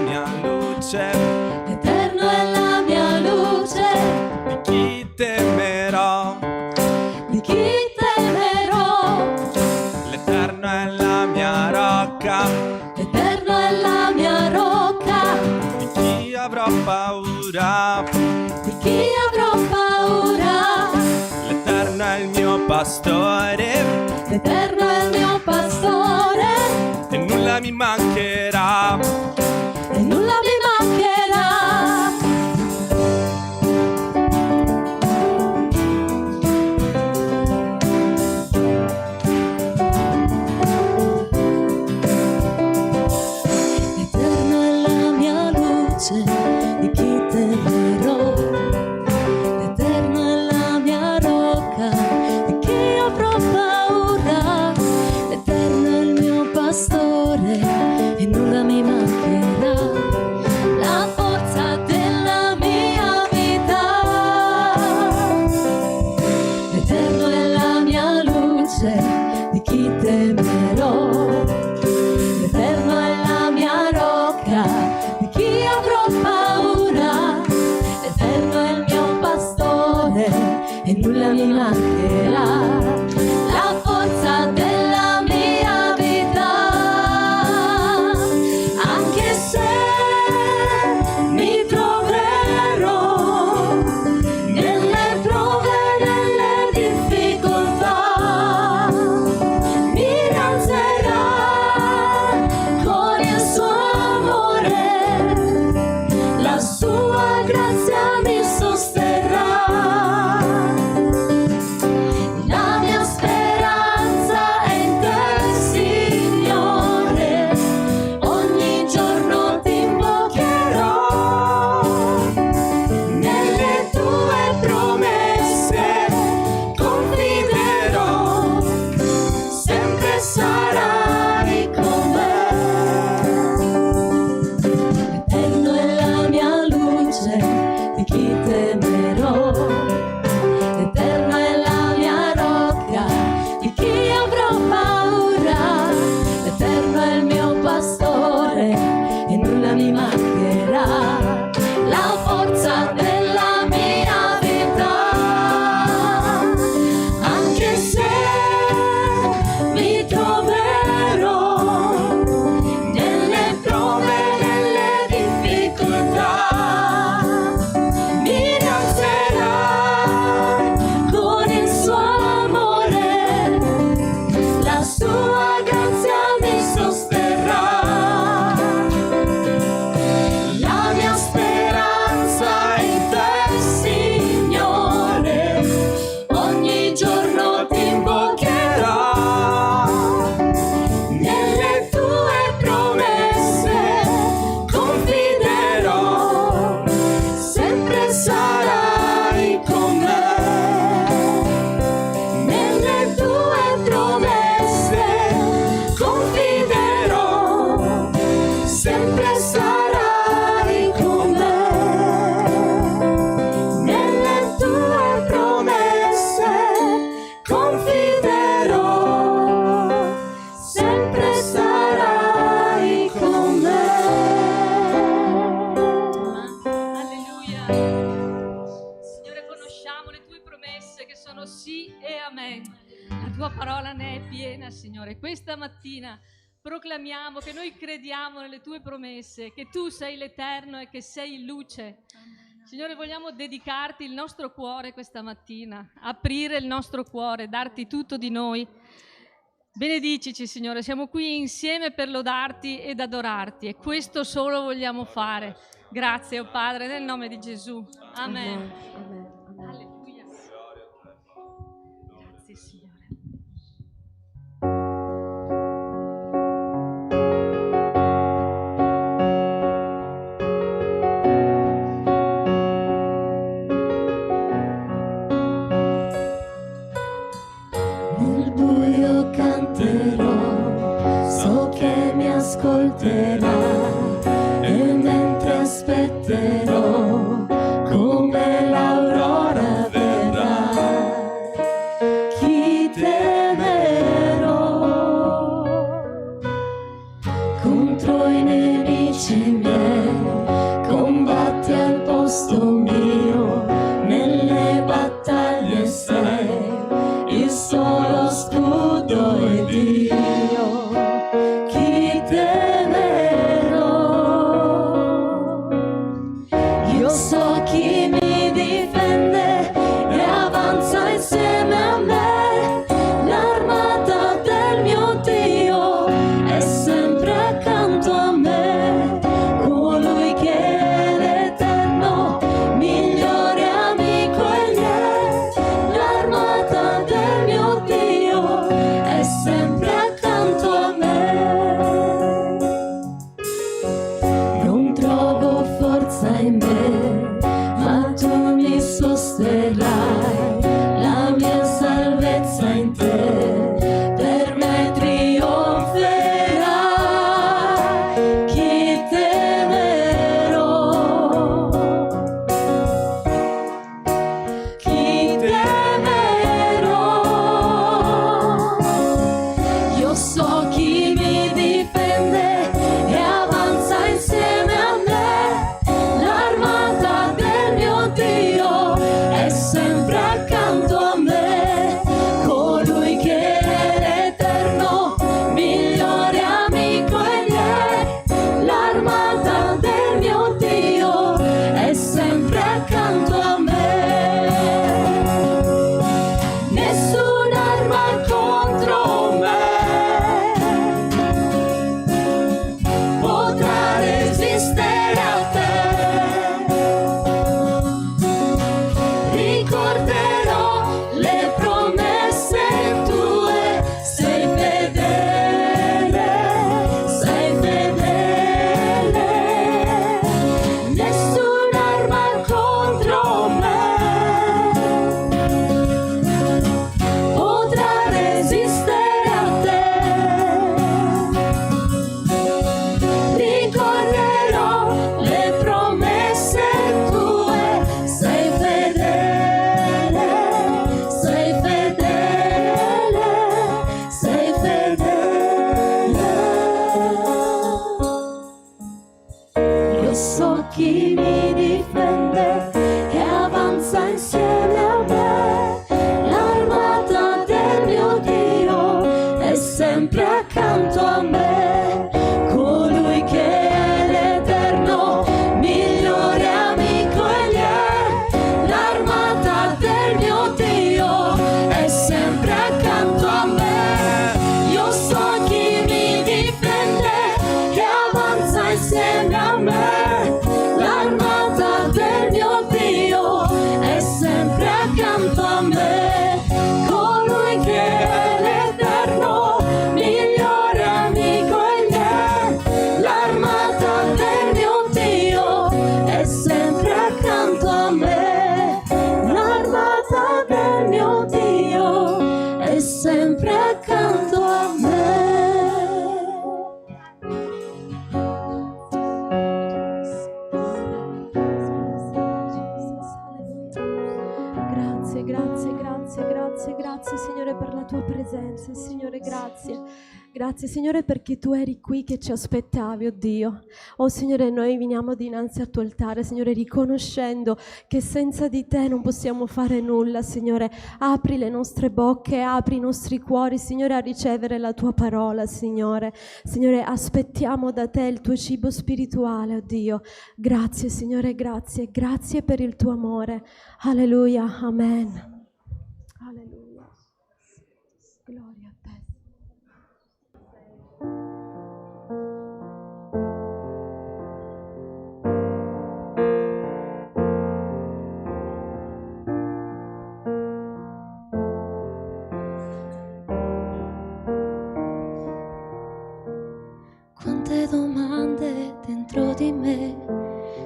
mia luce, l'Eterno è la mia luce, di chi temerò? di chi temerò? L'Eterno è la mia rocca, L'Eterno è la mia rocca, di chi avrò paura? di chi avrò paura? L'Eterno è il mio pastore L'Eterno è il mio pastore e nulla mi mancherà. e nulla mi mancherà. L'Eterno è la mia luce, di chi temerò? L'Eterno è la mia rocca, di chi avrò paura? L'Eterno è il mio pastore e nulla mi mancherà. La forza della mia vita. L'Eterno è la mia luce, di chi temerò? L'Eterno è la mia rocca, di chi avrò paura? L'Eterno è il mio pastore e nulla mi mancherà. La forza della mia vita. Anche se mi troverò nelle prove, nelle difficoltà, mi rialzerà con il suo amore, la sua grazia mi sosterrà. La mia speranza è in te, Signore, ogni giorno ti invocherò. Nelle tue promesse confiderò, sempre sarai con me. L'Eterno è la mia luce, di chi temerò? L'Eterno è la mia rocca, di chi avrò paura? L'Eterno è il mio pastore e nulla mi mancherà. La forza della mia vita. Anche se mi troverò nelle prove, nelle difficoltà, mi rialzerà con il suo amore, la sua grazia mi sosterrà. La mia speranza è in te, Signore, ogni giorno ti invocherò. Nelle tue promesse confiderò, sempre sarai con me. Nelle tue promesse confiderò, sempre sarai con me. Nelle tue promesse confiderò, sempre sarai con me. Alleluia. Signore, conosciamo le tue promesse che sono sì e amen. La tua parola ne è piena, Signore. Questa mattina proclamiamo che noi crediamo nelle tue promesse, che tu sei l'Eterno e che sei luce. Signore, vogliamo dedicarti il nostro cuore questa mattina, aprire il nostro cuore, darti tutto di noi. Benedicici, Signore, siamo qui insieme per lodarti ed adorarti e questo solo vogliamo fare. Grazie, oh Padre, nel nome di Gesù. Amen. Alleluia. Grazie, Signore. Nel buio canterò, so che mi ascolterà, e mentre aspetterò, come l'aurora verrà, chi temerò contro i nemici miei. so chi mi difende e avanza insieme a me. L'armata del mio Dio è sempre accanto a me. Colui che è l'Eterno, migliore amico egli è. L'armata del mio Dio è sempre accanto a me. Non trovo forza in me, ma tu mi sosterrai. La mia salvezza in te, per me trionferà. Chi temerò? Chi temerò? Io so chi mi difende e avanza insieme a me. L'armata del mio Dio è sempre accanto a me. Colui che è l'Eterno, migliore amico egli è. L'armata del mio Dio è sempre accanto a me. Nessun'arma contro me potrà resistere a te. Ricorderò le promesse tue. Sei fedele, sei fedele. Nessun'arma contro me potrà resistere a te. Ricorderò le promesse tue. Sei fedele, sei fedele, sei fedele. Io so chi mi difende e avanza insieme a me. L'armata del mio Dio è sempre accanto a me. Colui che è l'Eterno, migliore amico egli è. L'armata del mio Dio è sempre accanto a me. Io so chi mi difende e avanza insieme a me. L'armata del mio Dio è sempre accanto a me. Colui che è l'Eterno, migliore amico egli è. L'armata del mio Dio è sempre accanto a me. L'armata del mio Dio è sempre accanto a me. Grazie, grazie, grazie, grazie, grazie Signore per la tua presenza, Signore, grazie. Grazie Signore perché tu eri qui che ci aspettavi, oh Dio. Oh Signore, noi veniamo dinanzi al tuo altare, Signore, riconoscendo che senza di te non possiamo fare nulla, Signore. Apri le nostre bocche, apri i nostri cuori, Signore, a ricevere la tua parola, Signore. Signore, aspettiamo da te il tuo cibo spirituale, oh Dio. Grazie Signore, grazie, grazie per il tuo amore. Alleluia, amen. Alleluia. Gloria a te. Quante domande dentro di me,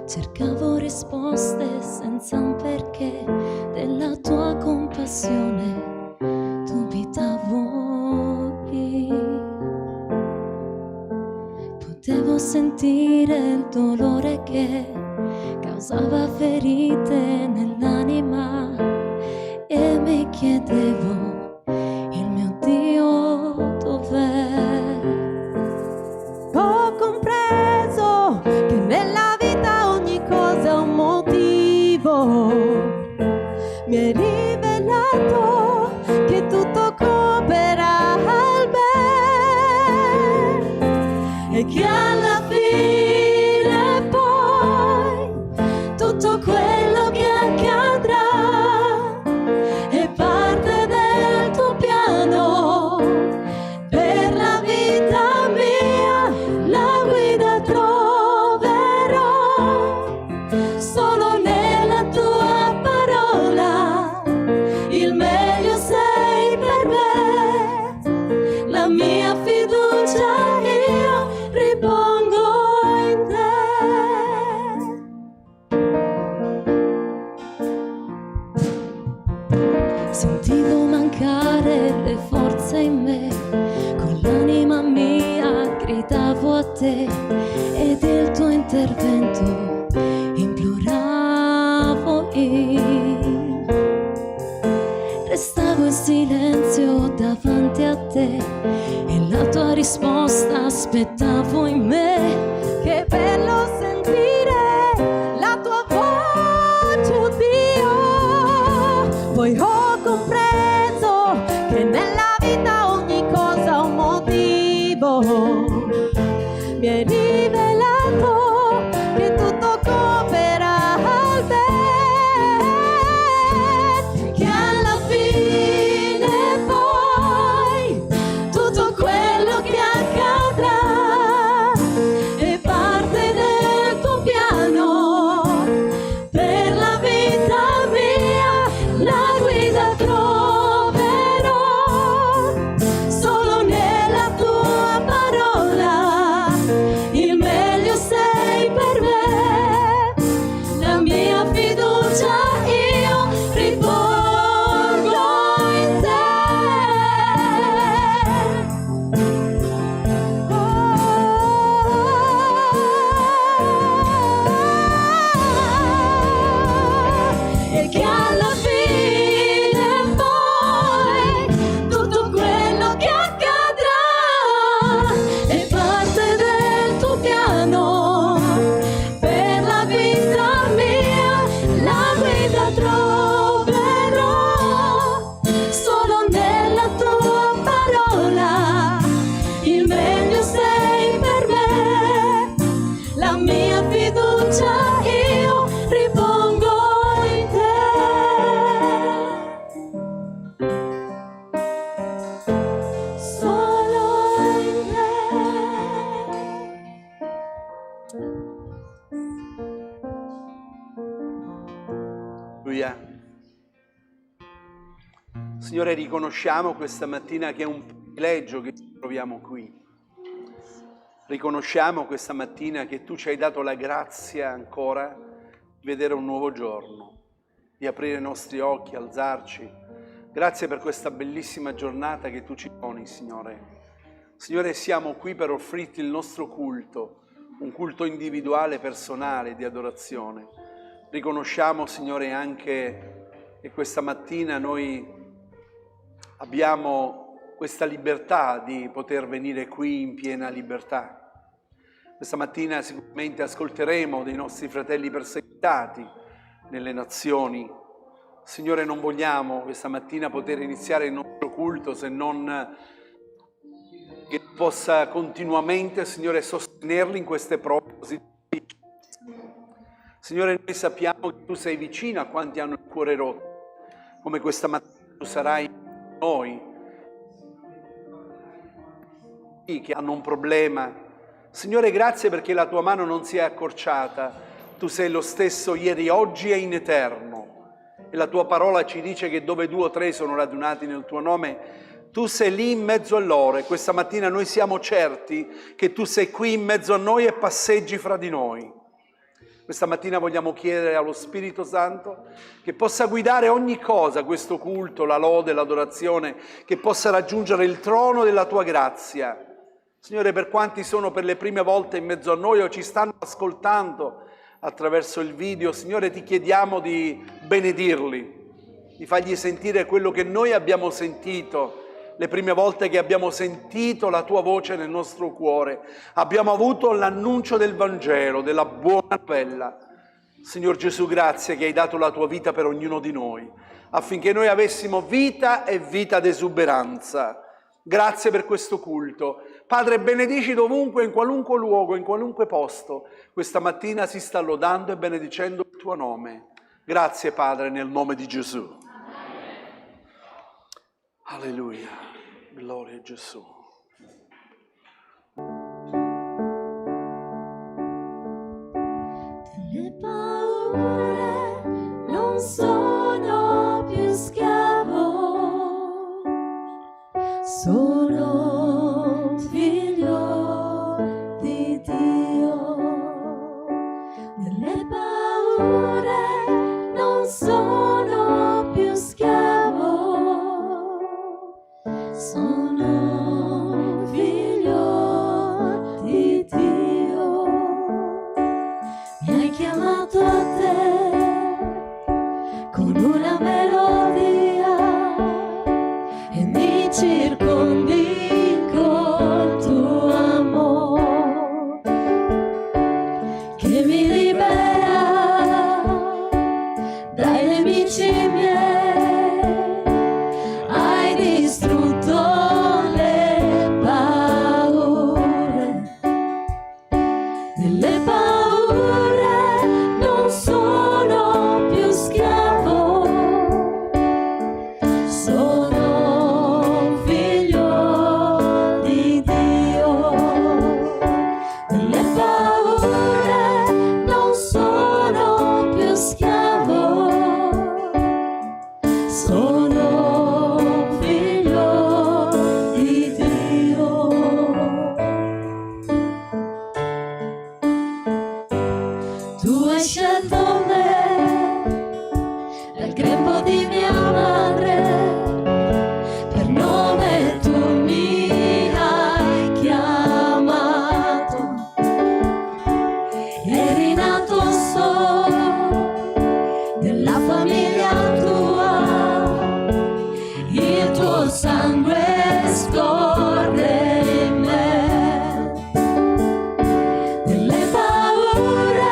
cercavo risposte senza un perché. Della tua compassione dubitavo. Potevo sentire il dolore che causava ferite nell'anima e mi chiedevo, il mio Dio dov'è? Ho compreso che nella vita ogni cosa ha un motivo. Mi hai rivelato che tutto coopera al bene e che alla fine poi tutto Sentivo mancare le forze in me, con l'anima mia gridavo a te e del tuo intervento imploravo io. Restavo in silenzio davanti a te e la tua risposta aspettavo in me. Che bello sentire la tua voce, oh Dio. Poi ho compreso che nella vita ogni cosa ha un motivo. Mi hai rivelato che tutto coopera al bene, che alla fine poi tutto quello che accadrà è parte del tuo piano per la vita mia. La guida troverò solo nella tua parola. Il meglio sei per me, la mia fiducia io ripongo in te. E che alla fine poi tutto quello che accadrà è parte del tuo piano per la vita mia. La guida troverò solo nella tua parola. Il meglio sei per me, la mia fiducia io ripongo in te. Solo in te. Alleluia. Signore, riconosciamo questa mattina che è un privilegio che ci troviamo qui. Riconosciamo questa mattina che tu ci hai dato la grazia ancora di vedere un nuovo giorno, di aprire i nostri occhi, alzarci. Grazie per questa bellissima giornata che tu ci doni, Signore. Signore, siamo qui per offrirti il nostro culto, un culto individuale, personale, di adorazione. Riconosciamo, Signore, anche che questa mattina noi abbiamo questa libertà di poter venire qui in piena libertà. Questa mattina sicuramente ascolteremo dei nostri fratelli perseguitati nelle nazioni. Signore, non vogliamo questa mattina poter iniziare il nostro culto se non che possa continuamente, Signore, sostenerli in queste prove così difficili. Signore, noi sappiamo che tu sei vicino a quanti hanno il cuore rotto, come questa mattina tu sarai con noi, che hanno un problema. Signore, grazie perché la tua mano non si è accorciata. Tu sei lo stesso ieri, oggi e in eterno. E la tua parola ci dice che dove 2 o 3 sono radunati nel tuo nome, tu sei lì in mezzo a loro. E questa mattina noi siamo certi che tu sei qui in mezzo a noi e passeggi fra di noi. Questa mattina vogliamo chiedere allo Spirito Santo che possa guidare ogni cosa, questo culto, la lode, l'adorazione, che possa raggiungere il trono della tua grazia. Signore, per quanti sono per le prime volte in mezzo a noi o ci stanno ascoltando attraverso il video, Signore, ti chiediamo di benedirli, di fargli sentire quello che noi abbiamo sentito le prime volte che abbiamo sentito la tua voce nel nostro cuore. Abbiamo avuto l'annuncio del Vangelo, della buona novella. Signor Gesù, grazie che hai dato la tua vita per ognuno di noi, affinché noi avessimo vita e vita d'esuberanza. Grazie per questo culto. Padre, benedici dovunque, in qualunque luogo, in qualunque posto. Questa mattina si sta lodando e benedicendo il tuo nome. Grazie, Padre, nel nome di Gesù. Alleluia. Gloria a Gesù. Le paure non sono più schiavo, sono figlio di Dio. Nelle paure non sono più schiavo, chiamato a te con una melodia e mi circondi col tuo amore che mi libera dai nemici miei. Hai distrutto le paure, nelle paure non sono più schiavo, sono un figlio di Dio. Nelle paure non sono più schiavo, sono un figlio di Dio. Tu hai scelto me dal grembo di mia madre, per nome tu mi hai chiamato. Eri nato solo nella famiglia tua, il tuo sangue scorre in me. Nelle paure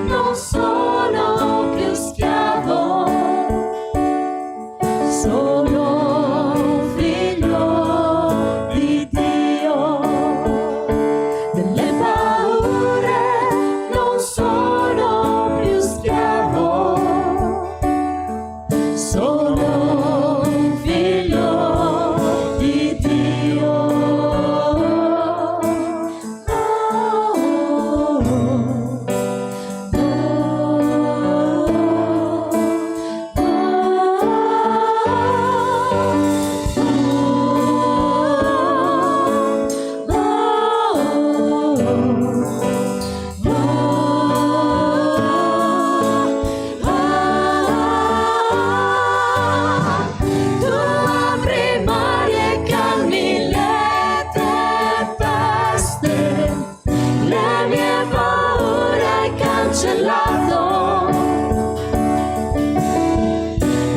non sono più schiavo, sono un figlio di Dio. Nelle paure non sono più schiavo, sono un figlio di Dio. Tu apri mari e calmi le tempeste, le mie paure hai cancellato,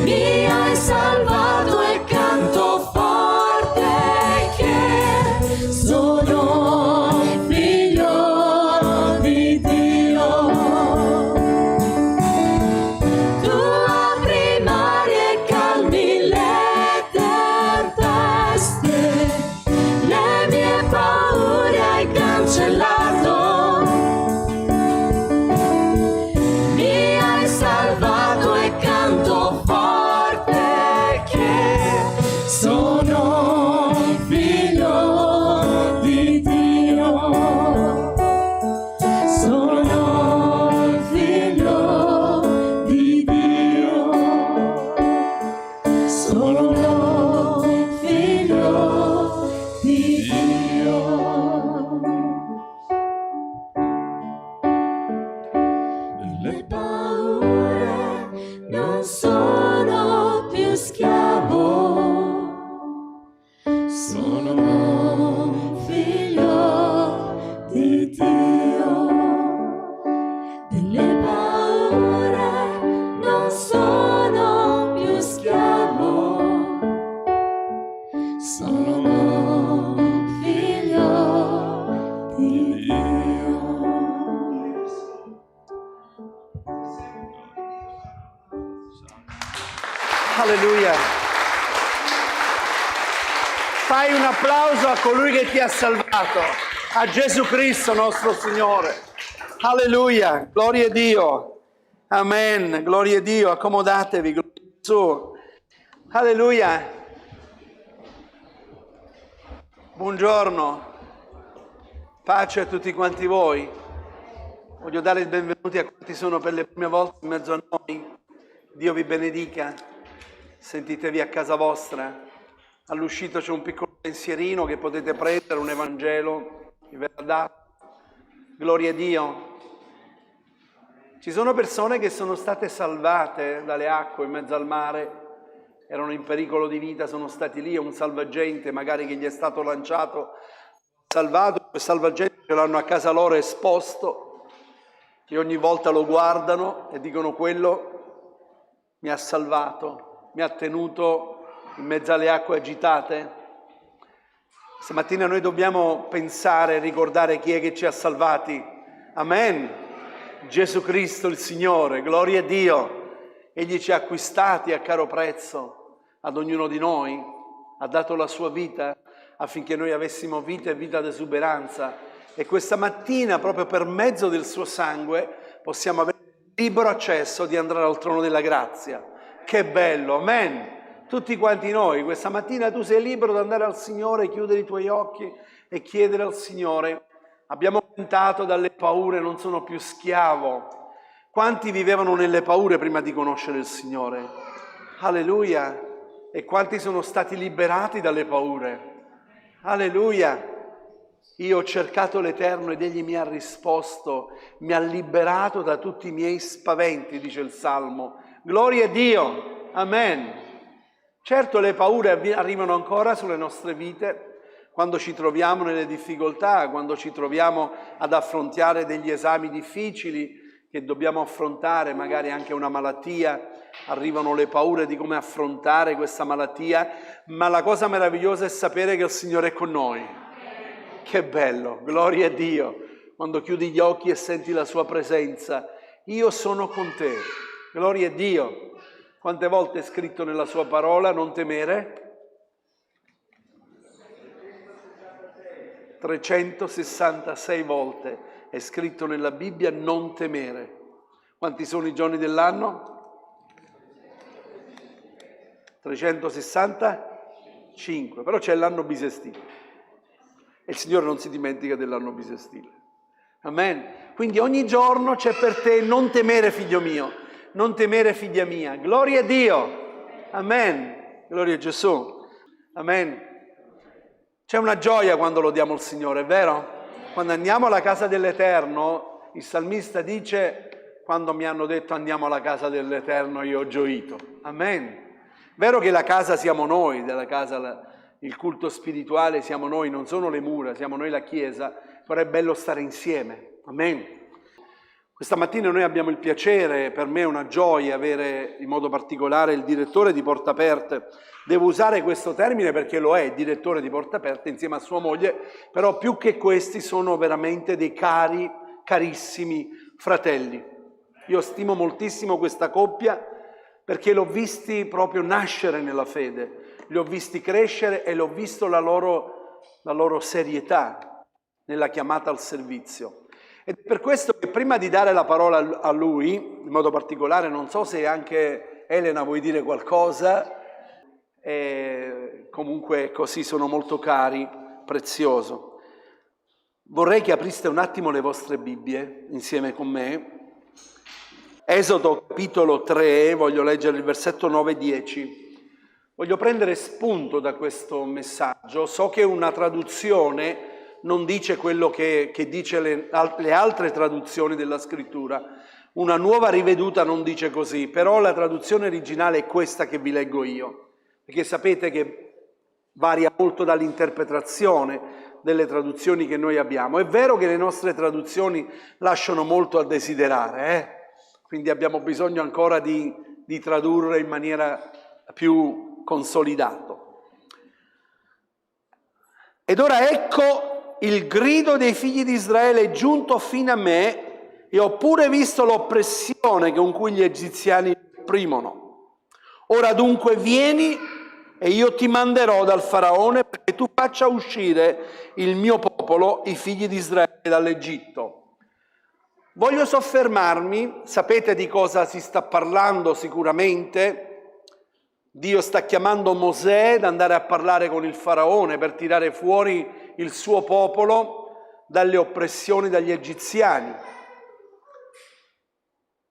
mi hai salvato e canto forte che sono un figlio di Dio. Tu apri mari e calmi le tempeste, le mie paure hai cancellato, mi hai salvato e canto forte che sono un figlio di Dio. Sono un figlio di Dio. Sono un figlio di Dio. Le paure non sono più schiavo, sono un figlio di Dio. Delle paure non sono più schiavo, sono un figlio di Dio. Alleluia. Fai un applauso a colui che ti ha salvato, a Gesù Cristo nostro Signore. Alleluia, gloria a Dio. Amen, gloria a Dio. Accomodatevi, gloria a Gesù. Alleluia. Buongiorno, pace a tutti quanti voi. Voglio dare il benvenuto a quanti sono per le prime volte in mezzo a noi. Dio vi benedica. Sentitevi a casa vostra. All'uscita c'è un piccolo pensierino che potete prendere, un Evangelo, vi verrà dato. Gloria a Dio. Ci sono persone che sono state salvate dalle acque in mezzo al mare, erano in pericolo di vita, sono stati lì, un salvagente magari che gli è stato lanciato, salvato, quel salvagente ce l'hanno a casa loro esposto. che ogni volta lo guardano e dicono quello mi ha salvato, mi ha tenuto in mezzo alle acque agitate. Stamattina noi dobbiamo pensare e ricordare chi è che ci ha salvati. Amen. Gesù Cristo il Signore, gloria a Dio. Egli ci ha acquistati a caro prezzo, ad ognuno di noi, ha dato la sua vita affinché noi avessimo vita e vita d'esuberanza. E questa mattina, proprio per mezzo del suo sangue, possiamo avere libero accesso di andare al trono della grazia. Che bello, amen. Tutti quanti noi, questa mattina tu sei libero di andare al Signore, chiudere i tuoi occhi e chiedere al Signore. Abbiamo cantato dalle paure, non sono più schiavo. Quanti vivevano nelle paure prima di conoscere il Signore? Alleluia! E quanti sono stati liberati dalle paure? Alleluia! Io ho cercato l'Eterno ed Egli mi ha risposto, mi ha liberato da tutti i miei spaventi, dice il Salmo. Gloria a Dio! Amen! Certo, le paure arrivano ancora sulle nostre vite, quando ci troviamo nelle difficoltà, quando ci troviamo ad affrontare degli esami difficili che dobbiamo affrontare, magari anche una malattia, arrivano le paure di come affrontare questa malattia, ma la cosa meravigliosa è sapere che il Signore è con noi. Che bello, gloria a Dio, quando chiudi gli occhi e senti la sua presenza. Io sono con te, gloria a Dio. Quante volte è scritto nella sua parola non temere? 366 volte è scritto nella Bibbia non temere. Quanti sono i giorni dell'anno? 365, però c'è l'anno bisestile. E il Signore non si dimentica dell'anno bisestile. Amen. Quindi ogni giorno c'è per te non temere, figlio mio. Non temere, figlia mia. Gloria a Dio. Amen. Gloria a Gesù. Amen. C'è una gioia quando lodiamo il Signore, è vero? Quando andiamo alla casa dell'Eterno, il salmista dice, quando mi hanno detto andiamo alla casa dell'Eterno, io ho gioito. Amen. Vero che la casa siamo noi, della casa, il culto spirituale siamo noi, non sono le mura, siamo noi la Chiesa, però è bello stare insieme. Amen. Questa mattina noi abbiamo il piacere, per me è una gioia avere in modo particolare il direttore di Porte Aperte. Devo usare questo termine perché lo è, il direttore di Porte Aperte insieme a sua moglie, però più che questi sono veramente dei carissimi fratelli. Io stimo moltissimo questa coppia perché l'ho visti proprio nascere nella fede, li ho visti crescere e l'ho visto la loro serietà nella chiamata al servizio. Ed è per questo che prima di dare la parola a lui, in modo particolare, non so se anche Elena vuoi dire qualcosa, comunque così sono molto cari, prezioso. Vorrei che apriste un attimo le vostre Bibbie insieme con me. Esodo capitolo 3, voglio leggere il versetto 9 e 10. Voglio prendere spunto da questo messaggio. So che una traduzione non dice quello che dice le altre traduzioni della scrittura. Una nuova riveduta non dice così, però la traduzione originale è questa che vi leggo io, perché sapete che varia molto dall'interpretazione delle traduzioni che noi abbiamo. È vero che le nostre traduzioni lasciano molto a desiderare, quindi abbiamo bisogno ancora di tradurre in maniera più consolidata. Ed ora ecco il grido dei figli di Israele è giunto fino a me e ho pure visto l'oppressione con cui gli egiziani opprimono. Ora dunque vieni e io ti manderò dal faraone perché tu faccia uscire il mio popolo, i figli di Israele, dall'Egitto. Voglio soffermarmi, sapete di cosa si sta parlando sicuramente? Dio sta chiamando Mosè ad andare a parlare con il faraone per tirare fuori il suo popolo dalle oppressioni dagli egiziani.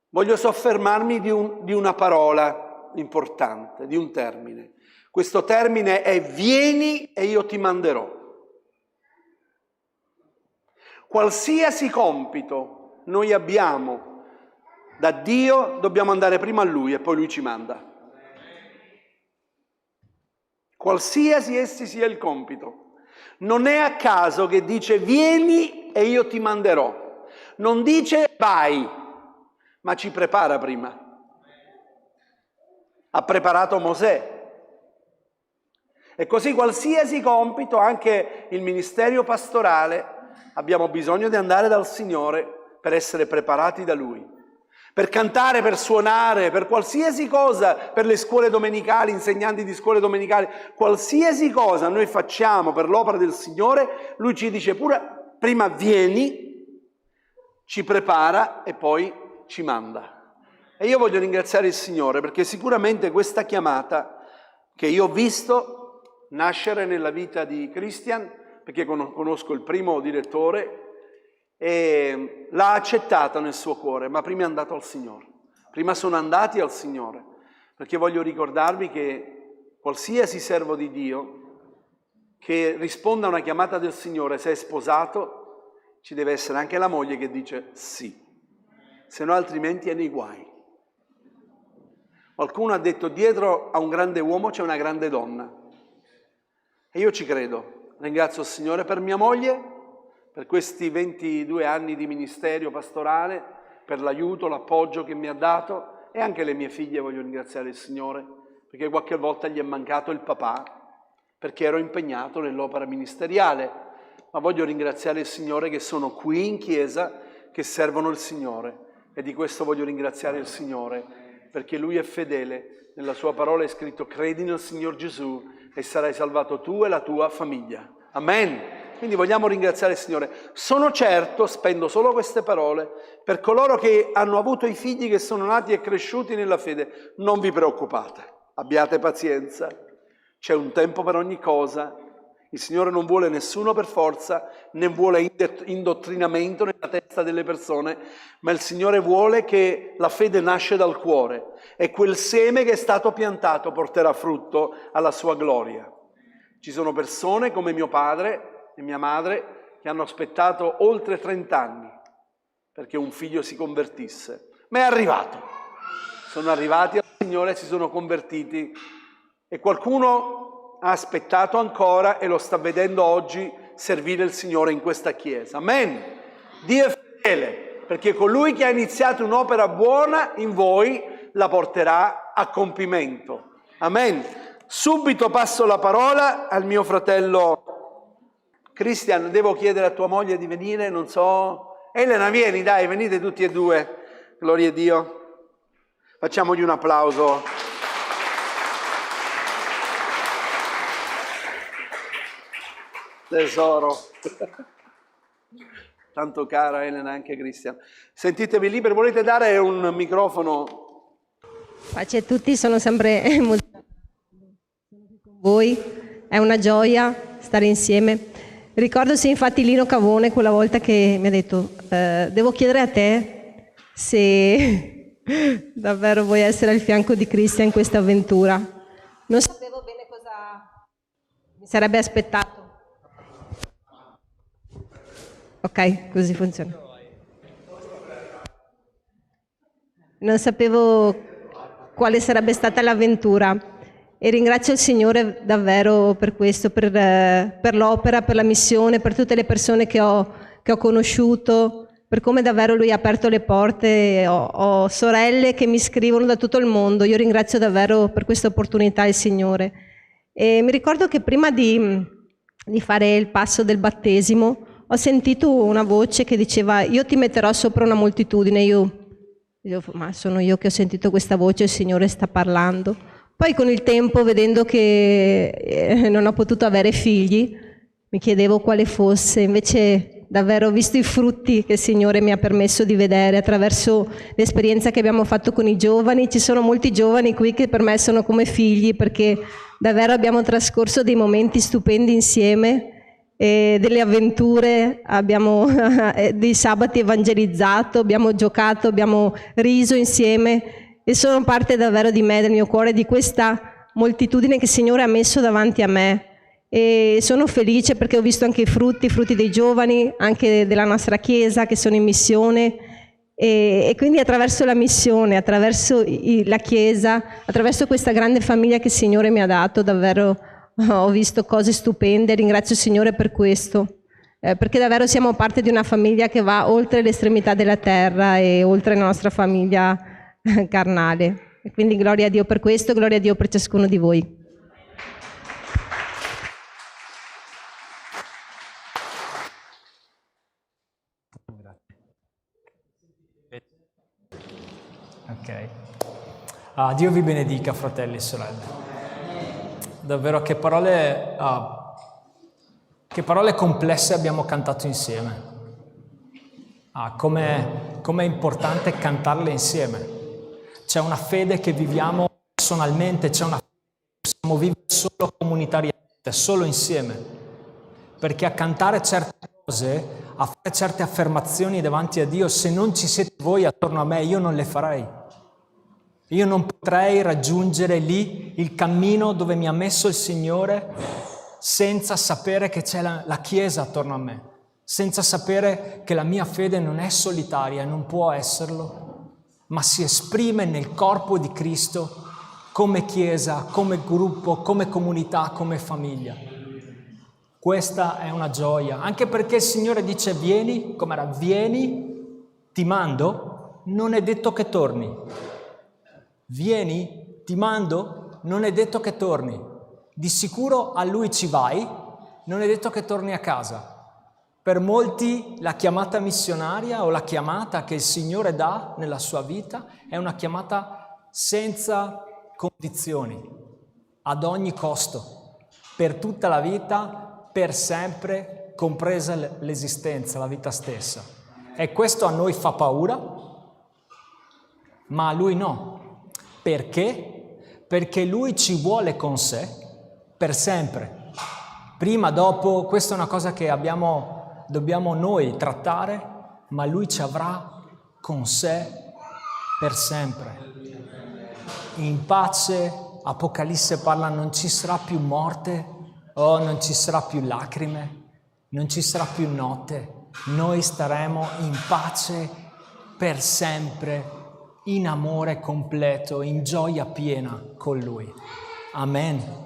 Voglio soffermarmi di una parola importante, di un termine. Questo termine è vieni e io ti manderò. Qualsiasi compito noi abbiamo da Dio, dobbiamo andare prima a Lui e poi Lui ci manda. Qualsiasi essi sia il compito. Non è a caso che dice vieni e io ti manderò. Non dice vai, ma ci prepara prima. Ha preparato Mosè. E così qualsiasi compito, anche il ministero pastorale, abbiamo bisogno di andare dal Signore per essere preparati da Lui. Per cantare, per suonare, per qualsiasi cosa, per le scuole domenicali, insegnanti di scuole domenicali, qualsiasi cosa noi facciamo per l'opera del Signore, Lui ci dice pure, prima vieni, ci prepara e poi ci manda. E io voglio ringraziare il Signore perché sicuramente questa chiamata che io ho visto nascere nella vita di Christian, perché conosco il primo direttore, e l'ha accettata nel suo cuore, ma prima è andato al Signore. Prima sono andati al Signore, perché voglio ricordarvi che qualsiasi servo di Dio che risponda a una chiamata del Signore, se è sposato, ci deve essere anche la moglie che dice sì, se no altrimenti è nei guai. Qualcuno ha detto dietro a un grande uomo c'è una grande donna. E io ci credo. Ringrazio il Signore per mia moglie, per questi 22 anni di ministero pastorale, per l'aiuto, l'appoggio che mi ha dato, e anche le mie figlie voglio ringraziare il Signore, perché qualche volta gli è mancato il papà, perché ero impegnato nell'opera ministeriale. Ma voglio ringraziare il Signore che sono qui in chiesa, che servono il Signore. E di questo voglio ringraziare il Signore, perché Lui è fedele. Nella sua parola è scritto: credi nel Signor Gesù e sarai salvato tu e la tua famiglia. Amen. Quindi vogliamo ringraziare il Signore. Sono certo, spendo solo queste parole, per coloro che hanno avuto i figli che sono nati e cresciuti nella fede, non vi preoccupate, abbiate pazienza, c'è un tempo per ogni cosa. Il Signore non vuole nessuno per forza, né vuole indottrinamento nella testa delle persone, ma il Signore vuole che la fede nasce dal cuore e quel seme che è stato piantato porterà frutto alla sua gloria. Ci sono persone come mio padre e mia madre che hanno aspettato oltre 30 anni perché un figlio si convertisse, ma è arrivato. Sono arrivati al Signore e si sono convertiti, e qualcuno ha aspettato ancora e lo sta vedendo oggi servire il Signore in questa chiesa. Amen. Dio è fedele, perché colui che ha iniziato un'opera buona in voi la porterà a compimento. Amen. Subito passo la parola al mio fratello Christian. Devo chiedere a tua moglie di venire, non so. Elena, vieni, dai, venite tutti e due. Gloria a Dio. Facciamogli un applauso. Tesoro. Tanto cara Elena, anche Christian. Sentitevi liberi, volete dare un microfono? Pace a tutti, sono sempre molto con voi, è una gioia stare insieme. Ricordo infatti Lino Cavone quella volta che mi ha detto devo chiedere a te se davvero vuoi essere al fianco di Christian in questa avventura. Non sapevo bene cosa mi sarebbe aspettato. Ok, così funziona. Non sapevo quale sarebbe stata l'avventura. E ringrazio il Signore davvero per questo, per l'opera, per la missione, per tutte le persone che ho conosciuto, per come davvero Lui ha aperto le porte. Ho sorelle che mi scrivono da tutto il mondo. Io ringrazio davvero per questa opportunità il Signore. E mi ricordo che prima di fare il passo del battesimo ho sentito una voce che diceva: io ti metterò sopra una moltitudine. Io ma sono io che ho sentito questa voce, il Signore sta parlando. Poi con il tempo, vedendo che non ho potuto avere figli, mi chiedevo quale fosse. Invece davvero ho visto i frutti che il Signore mi ha permesso di vedere attraverso l'esperienza che abbiamo fatto con i giovani. Ci sono molti giovani qui che per me sono come figli, perché davvero abbiamo trascorso dei momenti stupendi insieme, delle avventure, abbiamo dei sabati evangelizzato, abbiamo giocato, abbiamo riso insieme. E sono parte davvero di me, del mio cuore, di questa moltitudine che il Signore ha messo davanti a me. E sono felice perché ho visto anche i frutti dei giovani, anche della nostra Chiesa che sono in missione. E quindi attraverso la missione, attraverso la Chiesa, attraverso questa grande famiglia che il Signore mi ha dato, davvero ho visto cose stupende. Ringrazio il Signore per questo. perché davvero siamo parte di una famiglia che va oltre l'estremità della terra e oltre la nostra famiglia carnale. E quindi gloria a Dio per questo, gloria a Dio per ciascuno di voi. Ok. Dio vi benedica, fratelli e sorelle. Davvero che parole complesse abbiamo cantato insieme. Come è importante cantarle insieme. C'è una fede che viviamo personalmente, c'è una fede che possiamo vivere solo comunitariamente, solo insieme. Perché a cantare certe cose, a fare certe affermazioni davanti a Dio, se non ci siete voi attorno a me, io non le farei. Io non potrei raggiungere lì il cammino dove mi ha messo il Signore senza sapere che c'è la Chiesa attorno a me, senza sapere che la mia fede non è solitaria, non può esserlo, ma si esprime nel corpo di Cristo come Chiesa, come gruppo, come comunità, come famiglia. Questa è una gioia, anche perché il Signore dice vieni, com'era? Vieni, ti mando, non è detto che torni. Vieni, ti mando, non è detto che torni. Di sicuro a Lui ci vai, non è detto che torni a casa. Per molti la chiamata missionaria o la chiamata che il Signore dà nella sua vita è una chiamata senza condizioni, ad ogni costo, per tutta la vita, per sempre, compresa l'esistenza, la vita stessa. E questo a noi fa paura, ma a Lui no. Perché? Perché Lui ci vuole con sé per sempre. Prima, dopo, questa è una cosa che dobbiamo noi trattare, ma Lui ci avrà con sé per sempre. In pace, Apocalisse parla, non ci sarà più morte, non ci sarà più lacrime, non ci sarà più notte. Noi staremo in pace per sempre, in amore completo, in gioia piena con Lui. Amen.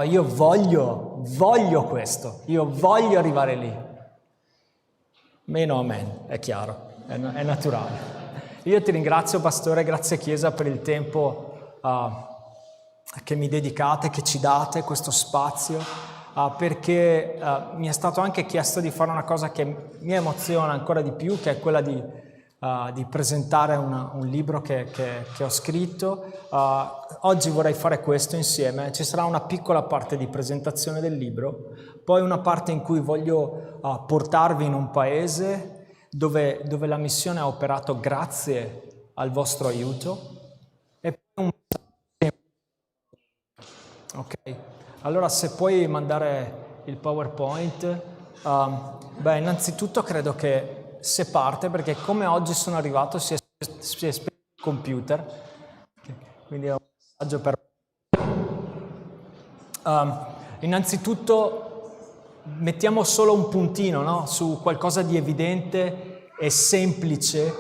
Io voglio questo, io voglio arrivare lì. Meno amen, è chiaro, è naturale. Io ti ringrazio, Pastore, grazie Chiesa per il tempo che mi dedicate, che ci date, questo spazio, perché mi è stato anche chiesto di fare una cosa che mi emoziona ancora di più, che è quella di presentare un libro che ho scritto. Oggi vorrei fare questo insieme. Ci sarà una piccola parte di presentazione del libro, poi una parte in cui voglio portarvi in un paese dove la missione ha operato grazie al vostro aiuto. E poi ok, allora se puoi mandare il PowerPoint. Innanzitutto credo che se parte, perché come oggi sono arrivato si è spento il computer, quindi è un messaggio per innanzitutto mettiamo solo un puntino, no? Su qualcosa di evidente e semplice.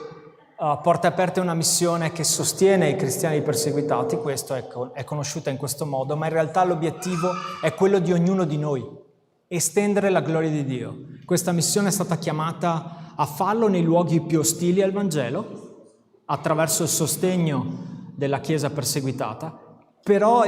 Porte Aperte è una missione che sostiene i cristiani perseguitati, questo è conosciuta in questo modo, ma in realtà l'obiettivo è quello di ognuno di noi, estendere la gloria di Dio. Questa missione è stata chiamata a farlo nei luoghi più ostili al Vangelo, attraverso il sostegno della Chiesa perseguitata, però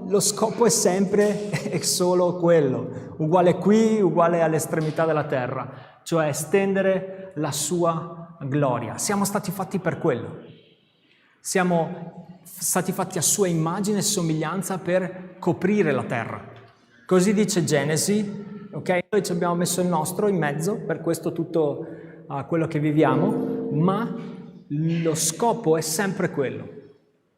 lo scopo è sempre e solo quello, uguale qui, uguale all'estremità della terra, cioè estendere la sua gloria. Siamo stati fatti per quello. Siamo stati fatti a sua immagine e somiglianza per coprire la terra. Così dice Genesi, ok? Noi ci abbiamo messo il nostro in mezzo, per questo tutto quello che viviamo, ma lo scopo è sempre quello,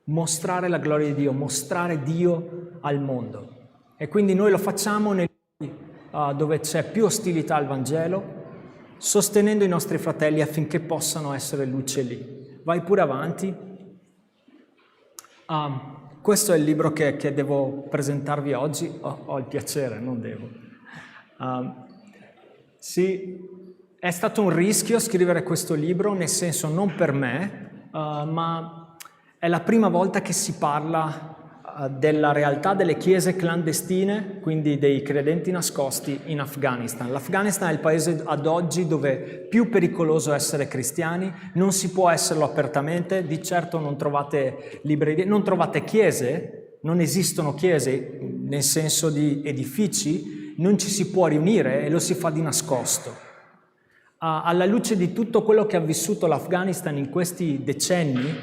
mostrare la gloria di Dio, mostrare Dio al mondo. E quindi noi lo facciamo nei luoghi dove c'è più ostilità al Vangelo, sostenendo i nostri fratelli affinché possano essere luce lì. Vai pure avanti. Questo è il libro che devo presentarvi oggi. Ho il piacere, non devo. Sì. È stato un rischio scrivere questo libro, nel senso non per me, ma è la prima volta che si parla della realtà delle chiese clandestine, quindi dei credenti nascosti in Afghanistan. L'Afghanistan è il paese ad oggi dove è più pericoloso essere cristiani, non si può esserlo apertamente, di certo non trovate librerie, non trovate chiese, non esistono chiese nel senso di edifici, non ci si può riunire e lo si fa di nascosto. Alla luce di tutto quello che ha vissuto l'Afghanistan in questi decenni,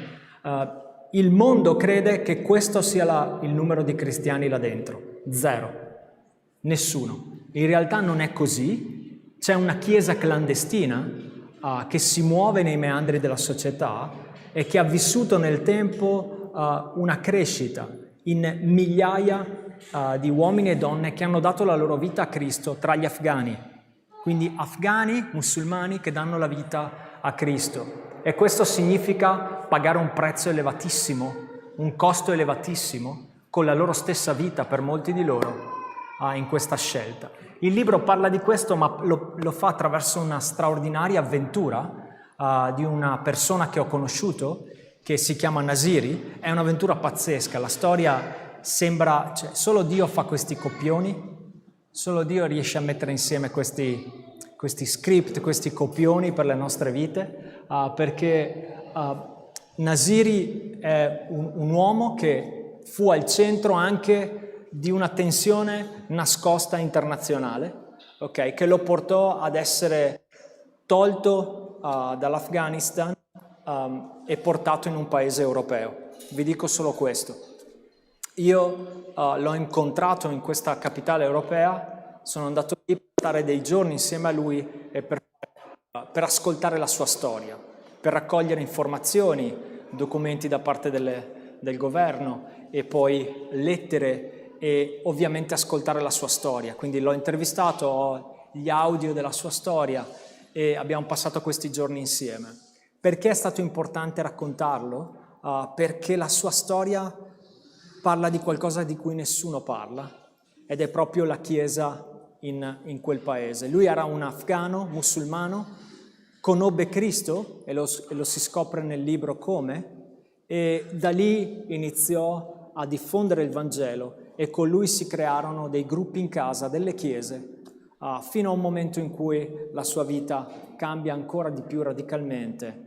il mondo crede che questo sia il numero di cristiani là dentro. 0. Nessuno. In realtà non è così. C'è una chiesa clandestina che si muove nei meandri della società e che ha vissuto nel tempo una crescita in migliaia di uomini e donne che hanno dato la loro vita a Cristo tra gli afghani. Quindi afghani, musulmani che danno la vita a Cristo. E questo significa pagare un prezzo elevatissimo, un costo elevatissimo, con la loro stessa vita per molti di loro in questa scelta. Il libro parla di questo, ma lo fa attraverso una straordinaria avventura di una persona che ho conosciuto, che si chiama Nasiri. È un'avventura pazzesca, la storia sembra, cioè, solo Dio fa questi copioni, solo Dio riesce a mettere insieme questi script, questi copioni per le nostre vite, perché Nasiri è un uomo che fu al centro anche di una tensione nascosta internazionale, okay, che lo portò ad essere tolto dall'Afghanistan e portato in un paese europeo. Vi dico solo questo. Io l'ho incontrato in questa capitale europea, sono andato lì per stare dei giorni insieme a lui e per ascoltare la sua storia, per raccogliere informazioni, documenti da parte del governo e poi lettere e ovviamente ascoltare la sua storia. Quindi l'ho intervistato, ho gli audio della sua storia e abbiamo passato questi giorni insieme. Perché è stato importante raccontarlo? Perché la sua storia parla di qualcosa di cui nessuno parla ed è proprio la Chiesa in quel paese. Lui era un afghano musulmano, conobbe Cristo e lo si scopre nel libro come, e da lì iniziò a diffondere il Vangelo e con lui si crearono dei gruppi in casa, delle chiese, fino a un momento in cui la sua vita cambia ancora di più radicalmente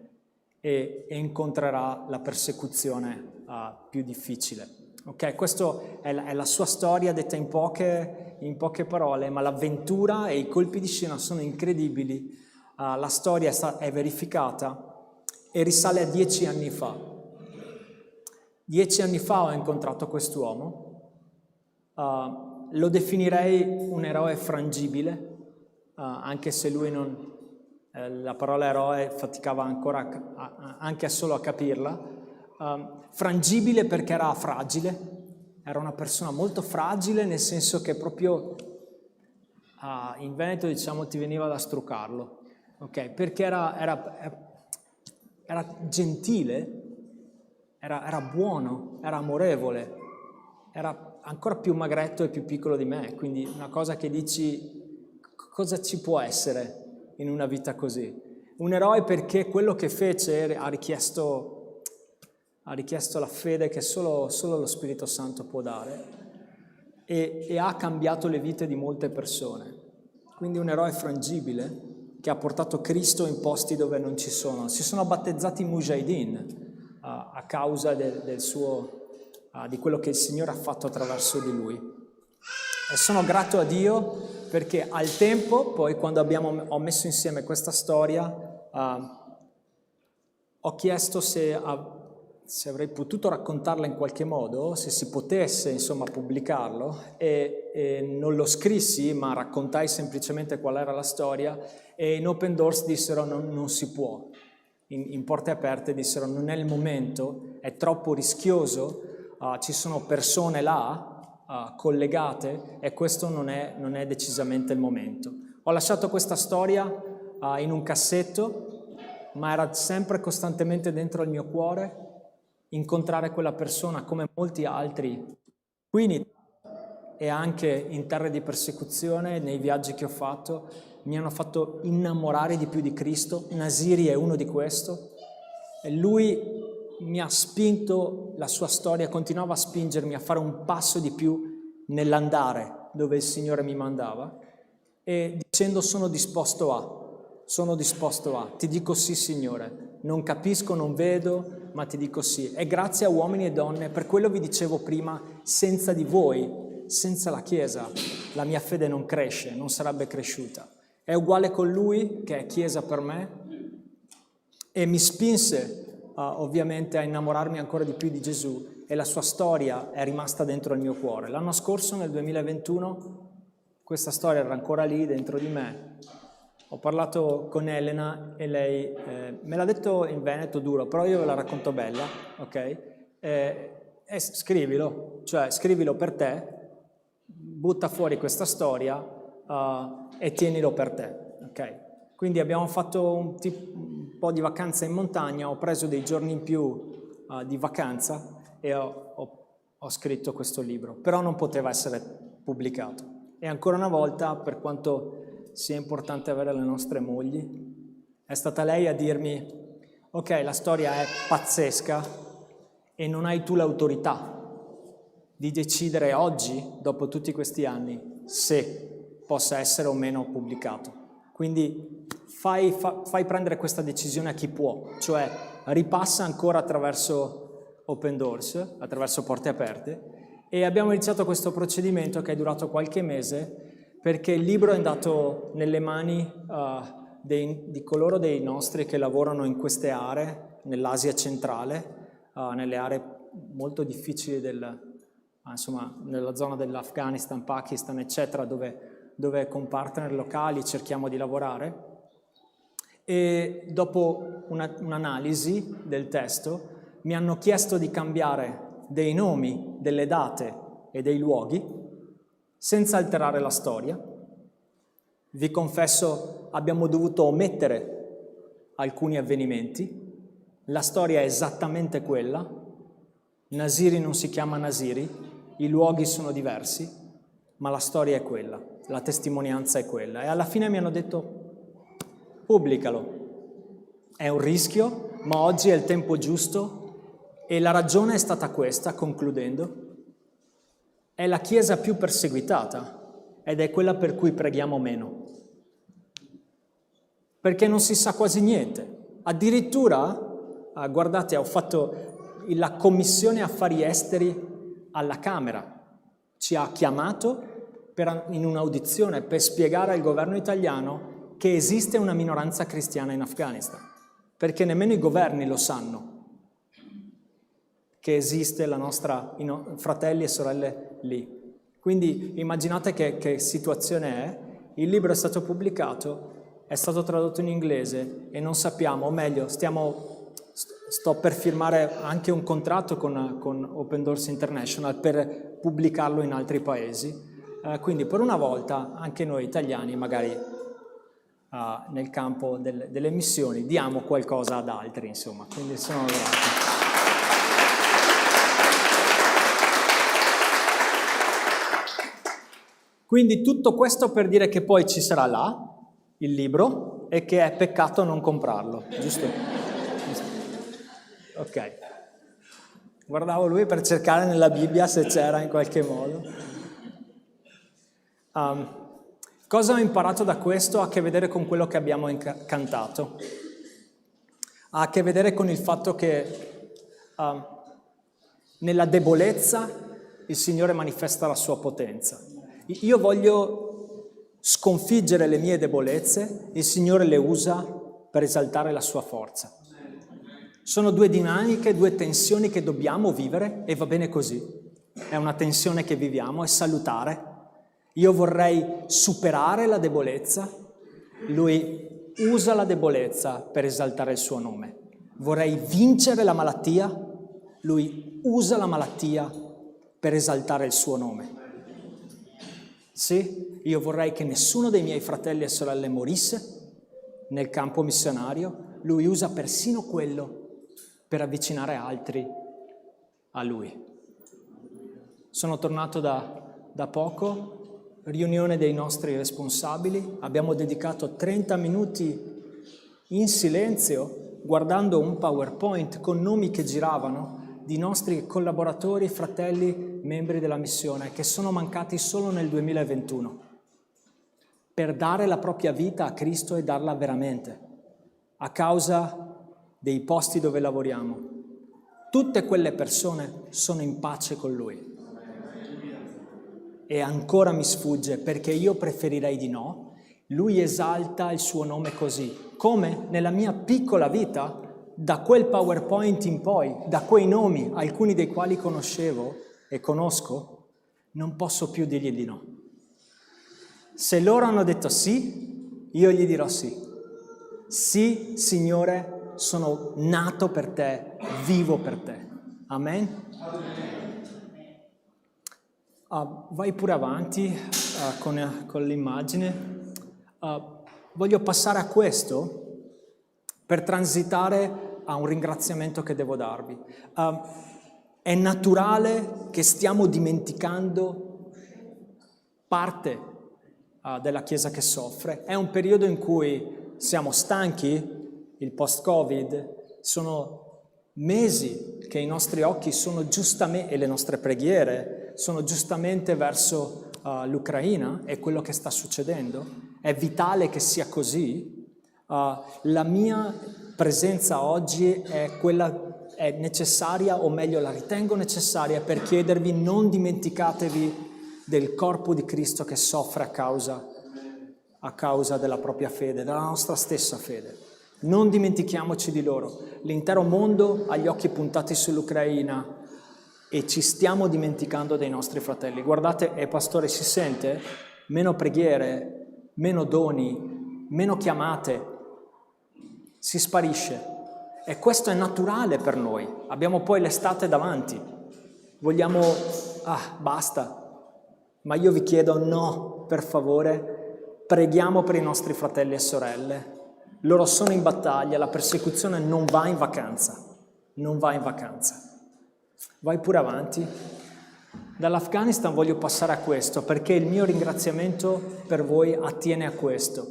e incontrerà la persecuzione più difficile. Ok, questa è la sua storia detta in poche parole, ma l'avventura e i colpi di scena sono incredibili. La storia è verificata e risale a 10 anni fa. 10 anni fa ho incontrato quest'uomo, lo definirei un eroe frangibile, anche se lui la parola eroe faticava ancora anche solo a capirla. Frangibile perché era fragile, era una persona molto fragile, nel senso che proprio in Veneto diciamo ti veniva da strucarlo, ok? Perché era gentile, era buono, era amorevole, era ancora più magretto e più piccolo di me, quindi una cosa che dici, cosa ci può essere in una vita così? Un eroe perché quello che fece ha richiesto la fede che solo lo Spirito Santo può dare e ha cambiato le vite di molte persone. Quindi un eroe frangibile che ha portato Cristo in posti dove non ci sono. Si sono battezzati mujahideen a causa di quello che il Signore ha fatto attraverso di lui. E sono grato a Dio perché al tempo, poi quando ho messo insieme questa storia, ho chiesto se avrei potuto raccontarla in qualche modo, se si potesse insomma pubblicarlo, e non lo scrissi ma raccontai semplicemente qual era la storia e in Open Doors dissero non si può, in Porte Aperte dissero non è il momento, è troppo rischioso, ci sono persone là collegate e questo non è decisamente il momento. Ho lasciato questa storia in un cassetto, ma era sempre costantemente dentro il mio cuore. Incontrare quella persona, come molti altri, qui in Italia e anche in terre di persecuzione, nei viaggi che ho fatto, mi hanno fatto innamorare di più di Cristo. Nasiri è uno di questo. E lui mi ha spinto, la sua storia continuava a spingermi a fare un passo di più nell'andare dove il Signore mi mandava, e dicendo sono disposto a, ti dico sì Signore, non capisco, non vedo, ma ti dico sì. E grazie a uomini e donne, per quello vi dicevo prima, senza di voi, senza la Chiesa, la mia fede non cresce, non sarebbe cresciuta. È uguale con lui, che è Chiesa per me, e mi spinse ovviamente a innamorarmi ancora di più di Gesù, e la sua storia è rimasta dentro il mio cuore. L'anno scorso, nel 2021, questa storia era ancora lì dentro di me. Ho parlato con Elena e lei me l'ha detto in veneto duro, però io ve la racconto bella, ok? Scrivilo, cioè scrivilo per te, butta fuori questa storia e tienilo per te, ok? Quindi abbiamo fatto un po' di vacanza in montagna, ho preso dei giorni in più di vacanza e ho scritto questo libro, però non poteva essere pubblicato. E ancora una volta, per quanto sia importante avere le nostre mogli, è stata lei a dirmi: ok, la storia è pazzesca e non hai tu l'autorità di decidere oggi, dopo tutti questi anni, se possa essere o meno pubblicato. Quindi fai prendere questa decisione a chi può, cioè ripassa ancora attraverso Open Doors, attraverso Porte Aperte, e abbiamo iniziato questo procedimento che è durato qualche mese, perché il libro è andato nelle mani di coloro dei nostri che lavorano in queste aree, nell'Asia centrale, nelle aree molto difficili nella zona dell'Afghanistan, Pakistan, eccetera, dove con partner locali cerchiamo di lavorare. E dopo un'analisi del testo mi hanno chiesto di cambiare dei nomi, delle date e dei luoghi senza alterare la storia. Vi confesso, abbiamo dovuto omettere alcuni avvenimenti. La storia è esattamente quella. Nasiri non si chiama Nasiri, i luoghi sono diversi, ma la storia è quella, la testimonianza è quella. E alla fine mi hanno detto: pubblicalo. È un rischio, ma oggi è il tempo giusto, e la ragione è stata questa, concludendo: è la Chiesa più perseguitata ed è quella per cui preghiamo meno. Perché non si sa quasi niente. Addirittura, guardate, ho fatto la Commissione Affari Esteri alla Camera. Ci ha chiamato in un'audizione per spiegare al governo italiano che esiste una minoranza cristiana in Afghanistan, perché nemmeno i governi lo sanno, che esiste la nostra fratelli e sorelle lì. Quindi immaginate che situazione è. Il libro è stato pubblicato, è stato tradotto in inglese e non sappiamo, o meglio, sto per firmare anche un contratto con Open Doors International per pubblicarlo in altri paesi. Quindi per una volta anche noi italiani magari nel campo delle missioni diamo qualcosa ad altri, insomma. Quindi sono grato. Quindi tutto questo per dire che poi ci sarà là il libro e che è peccato non comprarlo, giusto? Ok. Guardavo lui per cercare nella Bibbia se c'era in qualche modo. Cosa ho imparato da questo? Ha a che vedere con quello che abbiamo cantato. Ha a che vedere con il fatto che nella debolezza il Signore manifesta la sua potenza. Io voglio sconfiggere le mie debolezze, il Signore le usa per esaltare la sua forza. Sono due dinamiche, due tensioni che dobbiamo vivere e va bene così. È una tensione che viviamo, è salutare. Io vorrei superare la debolezza, Lui usa la debolezza per esaltare il suo nome. Vorrei vincere la malattia, Lui usa la malattia per esaltare il suo nome. Sì, io vorrei che nessuno dei miei fratelli e sorelle morisse nel campo missionario, Lui usa persino quello per avvicinare altri a Lui. Sono tornato da poco, riunione dei nostri responsabili, abbiamo dedicato 30 minuti in silenzio guardando un PowerPoint con nomi che giravano di nostri collaboratori, fratelli, membri della missione, che sono mancati solo nel 2021, per dare la propria vita a Cristo e darla veramente, a causa dei posti dove lavoriamo. Tutte quelle persone sono in pace con Lui. E ancora mi sfugge perché io preferirei di no. Lui esalta il suo nome così, come nella mia piccola vita, da quel PowerPoint in poi, da quei nomi, alcuni dei quali conoscevo e conosco, non posso più dirgli di no. Se loro hanno detto sì, io gli dirò sì. Sì, Signore, sono nato per te, vivo per te. Amen? Vai pure avanti con l'immagine. Voglio passare a questo per transitare a un ringraziamento che devo darvi. È naturale che stiamo dimenticando parte della Chiesa che soffre. È un periodo in cui siamo stanchi, il post-Covid, sono mesi che i nostri occhi sono giustamente, e le nostre preghiere sono giustamente verso l'Ucraina e quello che sta succedendo. È vitale che sia così. La mia presenza oggi è necessaria, o meglio la ritengo necessaria, per chiedervi: non dimenticatevi del corpo di Cristo che soffre a causa della propria fede, della nostra stessa fede. Non dimentichiamoci di loro. L'intero mondo ha gli occhi puntati sull'Ucraina e ci stiamo dimenticando dei nostri fratelli. Guardate, pastore, si sente? Meno preghiere, meno doni, meno chiamate, si sparisce. E questo è naturale per noi. Abbiamo poi l'estate davanti. Vogliamo, basta. Ma io vi chiedo, no, per favore, preghiamo per i nostri fratelli e sorelle. Loro sono in battaglia, la persecuzione non va in vacanza. Non va in vacanza. Vai pure avanti. Dall'Afghanistan voglio passare a questo, perché il mio ringraziamento per voi attiene a questo.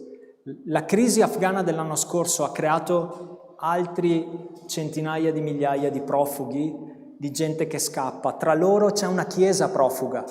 La crisi afghana dell'anno scorso ha creato altri centinaia di migliaia di profughi, di gente che scappa. Tra loro c'è una chiesa profuga,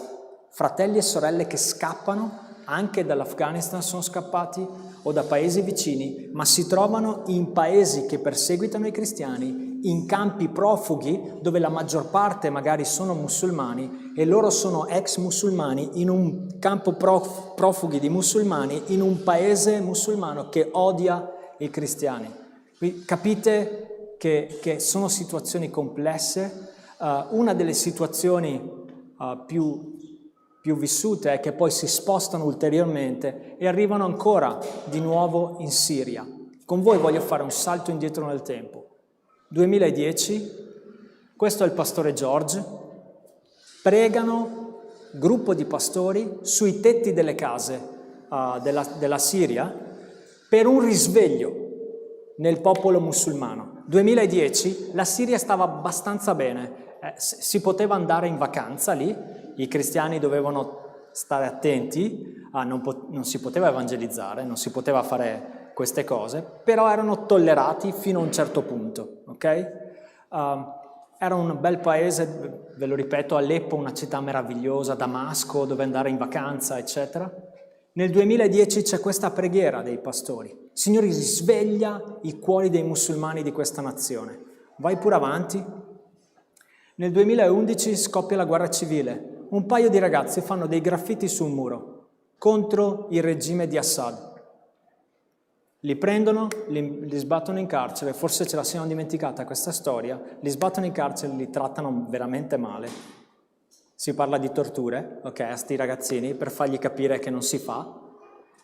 fratelli e sorelle che scappano, anche dall'Afghanistan sono scappati, o da paesi vicini, ma si trovano in paesi che perseguitano i cristiani, in campi profughi dove la maggior parte magari sono musulmani e loro sono ex musulmani, in un campo profughi di musulmani in un paese musulmano che odia i cristiani. Capite che sono situazioni complesse. Una delle situazioni più vissute è che poi si spostano ulteriormente e arrivano ancora di nuovo in Siria. Con voi voglio fare un salto indietro nel tempo. 2010, questo è il pastore George, pregano gruppo di pastori sui tetti delle case della Siria per un risveglio nel popolo musulmano. 2010 la Siria stava abbastanza bene, si poteva andare in vacanza lì, i cristiani dovevano stare attenti, non si poteva evangelizzare, non si poteva fare queste cose, però erano tollerati fino a un certo punto, ok? Era un bel paese, ve lo ripeto, Aleppo, una città meravigliosa, Damasco, dove andare in vacanza, eccetera. Nel 2010 c'è questa preghiera dei pastori: Signore, risveglia i cuori dei musulmani di questa nazione. Vai pure avanti. Nel 2011 scoppia la guerra civile. Un paio di ragazzi fanno dei graffiti su un muro contro il regime di Assad. Li prendono, li sbattono in carcere, forse ce la siamo dimenticata questa storia, li sbattono in carcere, li trattano veramente male. Si parla di torture, ok, a sti ragazzini, per fargli capire che non si fa.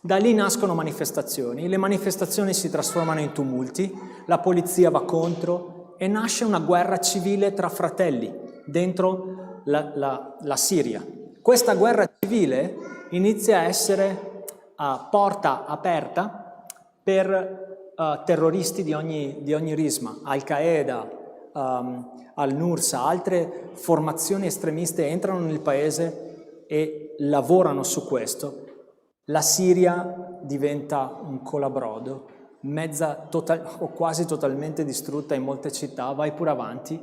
Da lì nascono manifestazioni, le manifestazioni si trasformano in tumulti, la polizia va contro e nasce una guerra civile tra fratelli dentro la Siria. Questa guerra civile inizia a essere a porta aperta per terroristi di ogni risma, Al-Qaeda, Al-Nusra, altre formazioni estremiste entrano nel paese e lavorano su questo. La Siria diventa un colabrodo o quasi totalmente distrutta in molte città, vai pure avanti,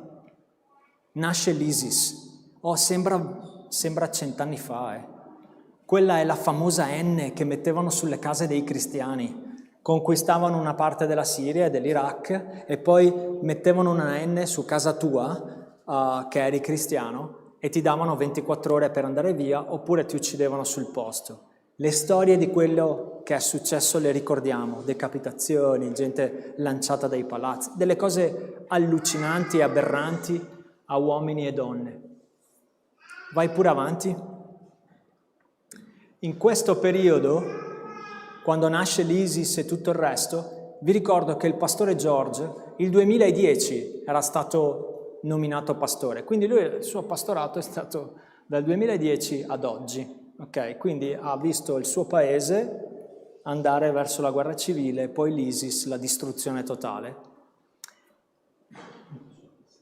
nasce l'ISIS. Sembra 100 anni fa. Quella è la famosa N che mettevano sulle case dei cristiani. Conquistavano una parte della Siria e dell'Iraq e poi mettevano una N su casa tua, che eri cristiano, e ti davano 24 ore per andare via oppure ti uccidevano sul posto. Le storie di quello che è successo le ricordiamo, decapitazioni, gente lanciata dai palazzi, delle cose allucinanti e aberranti a uomini e donne. Vai pure avanti. In questo periodo, quando nasce l'ISIS e tutto il resto, vi ricordo che il pastore George, il 2010 era stato nominato pastore, quindi lui, il suo pastorato è stato dal 2010 ad oggi. Ok, quindi ha visto il suo paese andare verso la guerra civile, poi l'ISIS, la distruzione totale.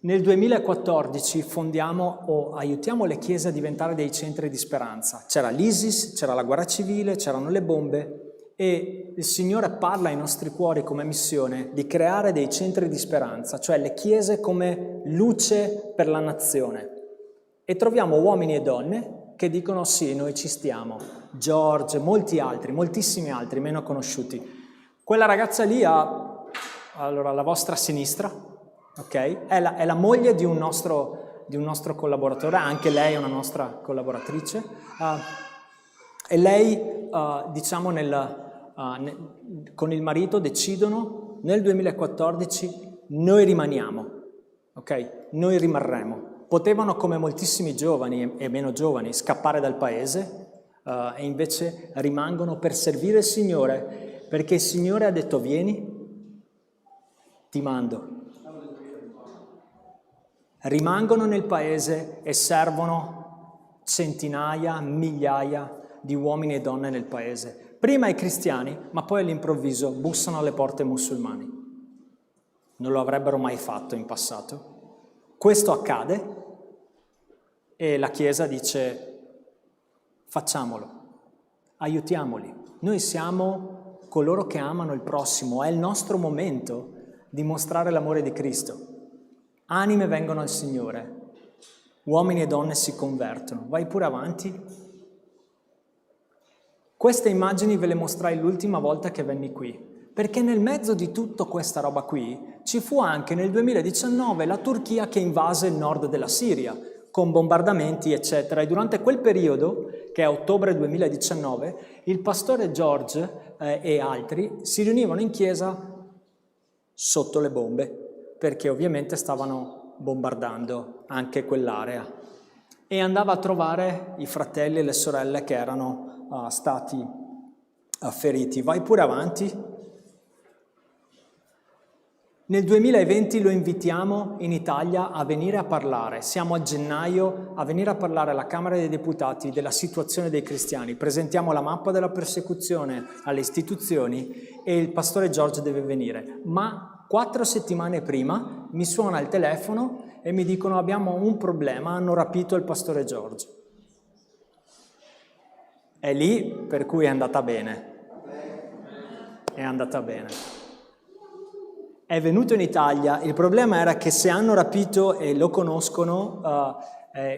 Nel 2014 fondiamo o aiutiamo le chiese a diventare dei centri di speranza. C'era l'ISIS, c'era la guerra civile, c'erano le bombe e il Signore parla ai nostri cuori come missione di creare dei centri di speranza, cioè le chiese come luce per la nazione. E troviamo uomini e donne che dicono sì, noi ci stiamo. George, molti altri, moltissimi altri, meno conosciuti. Quella ragazza lì ha, allora, la vostra sinistra, ok? È la moglie di un nostro collaboratore, anche lei è una nostra collaboratrice. E lei, diciamo, con il marito decidono nel 2014 noi rimaniamo, ok? Noi rimarremo. Potevano, come moltissimi giovani e meno giovani, scappare dal paese e invece rimangono per servire il Signore, perché il Signore ha detto vieni, ti mando. Rimangono nel paese e servono centinaia, migliaia di uomini e donne nel paese. Prima i cristiani, ma poi all'improvviso bussano alle porte musulmani. Non lo avrebbero mai fatto in passato. Questo accade. E la Chiesa dice, facciamolo, aiutiamoli. Noi siamo coloro che amano il prossimo, è il nostro momento di mostrare l'amore di Cristo. Anime vengono al Signore, uomini e donne si convertono. Vai pure avanti. Queste immagini ve le mostrai l'ultima volta che venni qui, perché nel mezzo di tutta questa roba qui ci fu anche nel 2019 la Turchia che invase il nord della Siria, con bombardamenti, eccetera. E durante quel periodo, che è ottobre 2019, il pastore George e altri si riunivano in chiesa sotto le bombe, perché ovviamente stavano bombardando anche quell'area. E andava a trovare i fratelli e le sorelle che erano stati feriti. Vai pure avanti. Nel 2020 lo invitiamo in Italia a venire a parlare, siamo a gennaio, a venire a parlare alla Camera dei Deputati della situazione dei cristiani. Presentiamo la mappa della persecuzione alle istituzioni e il pastore George deve venire. Ma 4 settimane prima mi suona il telefono e mi dicono abbiamo un problema, hanno rapito il pastore George. È lì per cui è andata bene. È andata bene. È venuto in Italia, il problema era che se hanno rapito e lo conoscono,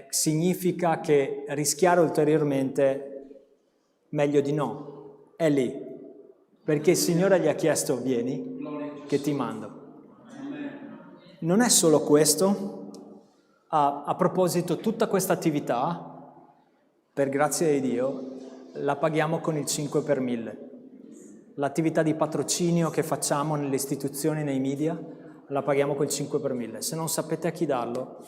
significa che rischiare ulteriormente meglio di no. È lì, perché il Signore gli ha chiesto vieni, che ti mando. Non è solo questo, a proposito tutta questa attività, per grazia di Dio, la paghiamo con il 5 per 1000. L'attività di patrocinio che facciamo nelle istituzioni, nei media, la paghiamo col 5 per 1000. Se non sapete a chi darlo,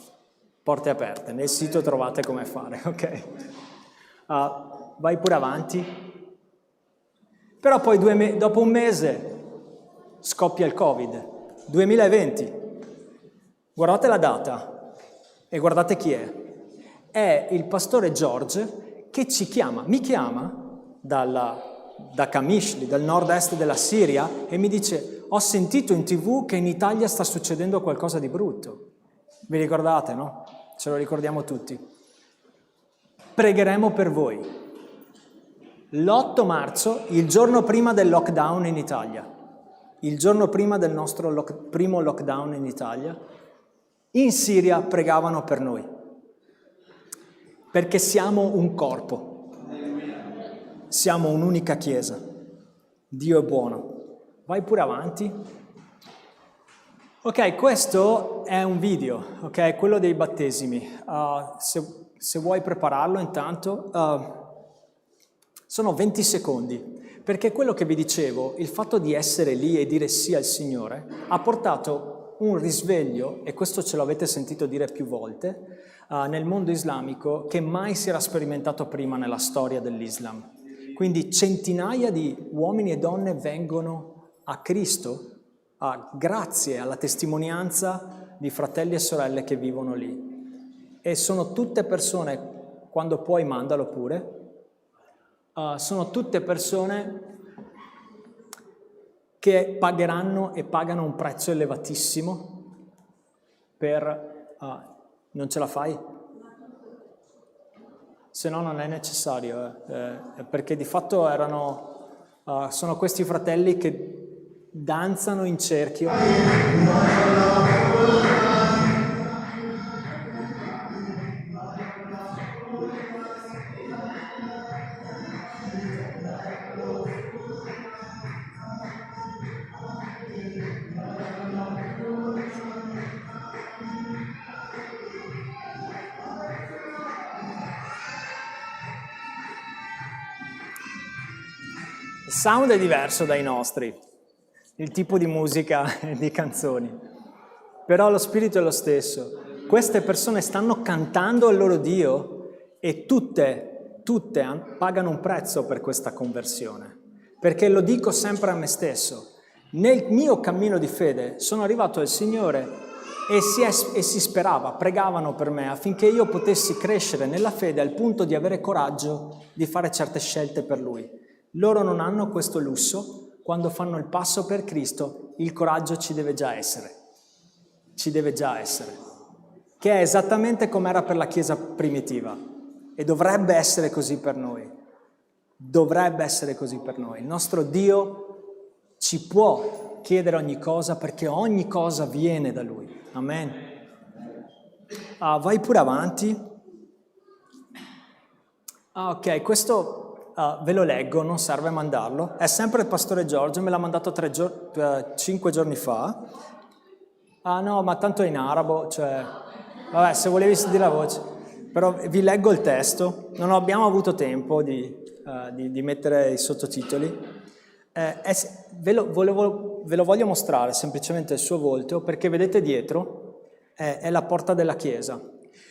porte aperte. Nel sito trovate come fare, ok? Vai pure avanti. Però poi dopo un mese scoppia il Covid. 2020. Guardate la data e guardate chi è. È il pastore George che mi chiama da Kamishli, dal nord-est della Siria, e mi dice ho sentito in TV che in Italia sta succedendo qualcosa di brutto. Vi ricordate, no? Ce lo ricordiamo tutti. Pregheremo per voi. L'8 marzo, il giorno prima del lockdown in Italia. il giorno prima del nostro primo lockdown in Italia, in Siria pregavano per noi, perché siamo un corpo, siamo un'unica chiesa, Dio è buono. Vai pure avanti. Ok, questo è un video, ok, quello dei battesimi. Se vuoi prepararlo intanto, sono 20 secondi. Perché quello che vi dicevo, il fatto di essere lì e dire sì al Signore, ha portato un risveglio, e questo ce l'avete sentito dire più volte, nel mondo islamico, che mai si era sperimentato prima nella storia dell'Islam. Quindi centinaia di uomini e donne vengono a Cristo grazie alla testimonianza di fratelli e sorelle che vivono lì. E sono tutte persone, quando puoi mandalo pure, sono tutte persone che pagheranno e pagano un prezzo elevatissimo per... non ce la fai? Se no non è necessario, perché di fatto sono questi fratelli che danzano in cerchio. Il sound è diverso dai nostri, il tipo di musica e di canzoni, però lo spirito è lo stesso. Queste persone stanno cantando al loro Dio e tutte pagano un prezzo per questa conversione, perché lo dico sempre a me stesso. Nel mio cammino di fede sono arrivato al Signore e si sperava, pregavano per me affinché io potessi crescere nella fede al punto di avere coraggio di fare certe scelte per Lui. Loro non hanno questo lusso, quando fanno il passo per Cristo il coraggio ci deve già essere, che è esattamente come era per la Chiesa primitiva e dovrebbe essere così per noi, Il nostro Dio ci può chiedere ogni cosa perché ogni cosa viene da Lui, amen. Vai pure avanti. Ok, questo... ve lo leggo, non serve mandarlo. È sempre il pastore Giorgio, me l'ha mandato 5 giorni fa. No, ma tanto è in arabo, cioè... Vabbè, se volevi sentire la voce. Però vi leggo il testo. Non abbiamo avuto tempo di mettere i sottotitoli. Ve lo voglio mostrare semplicemente il suo volto, perché vedete dietro è la porta della chiesa.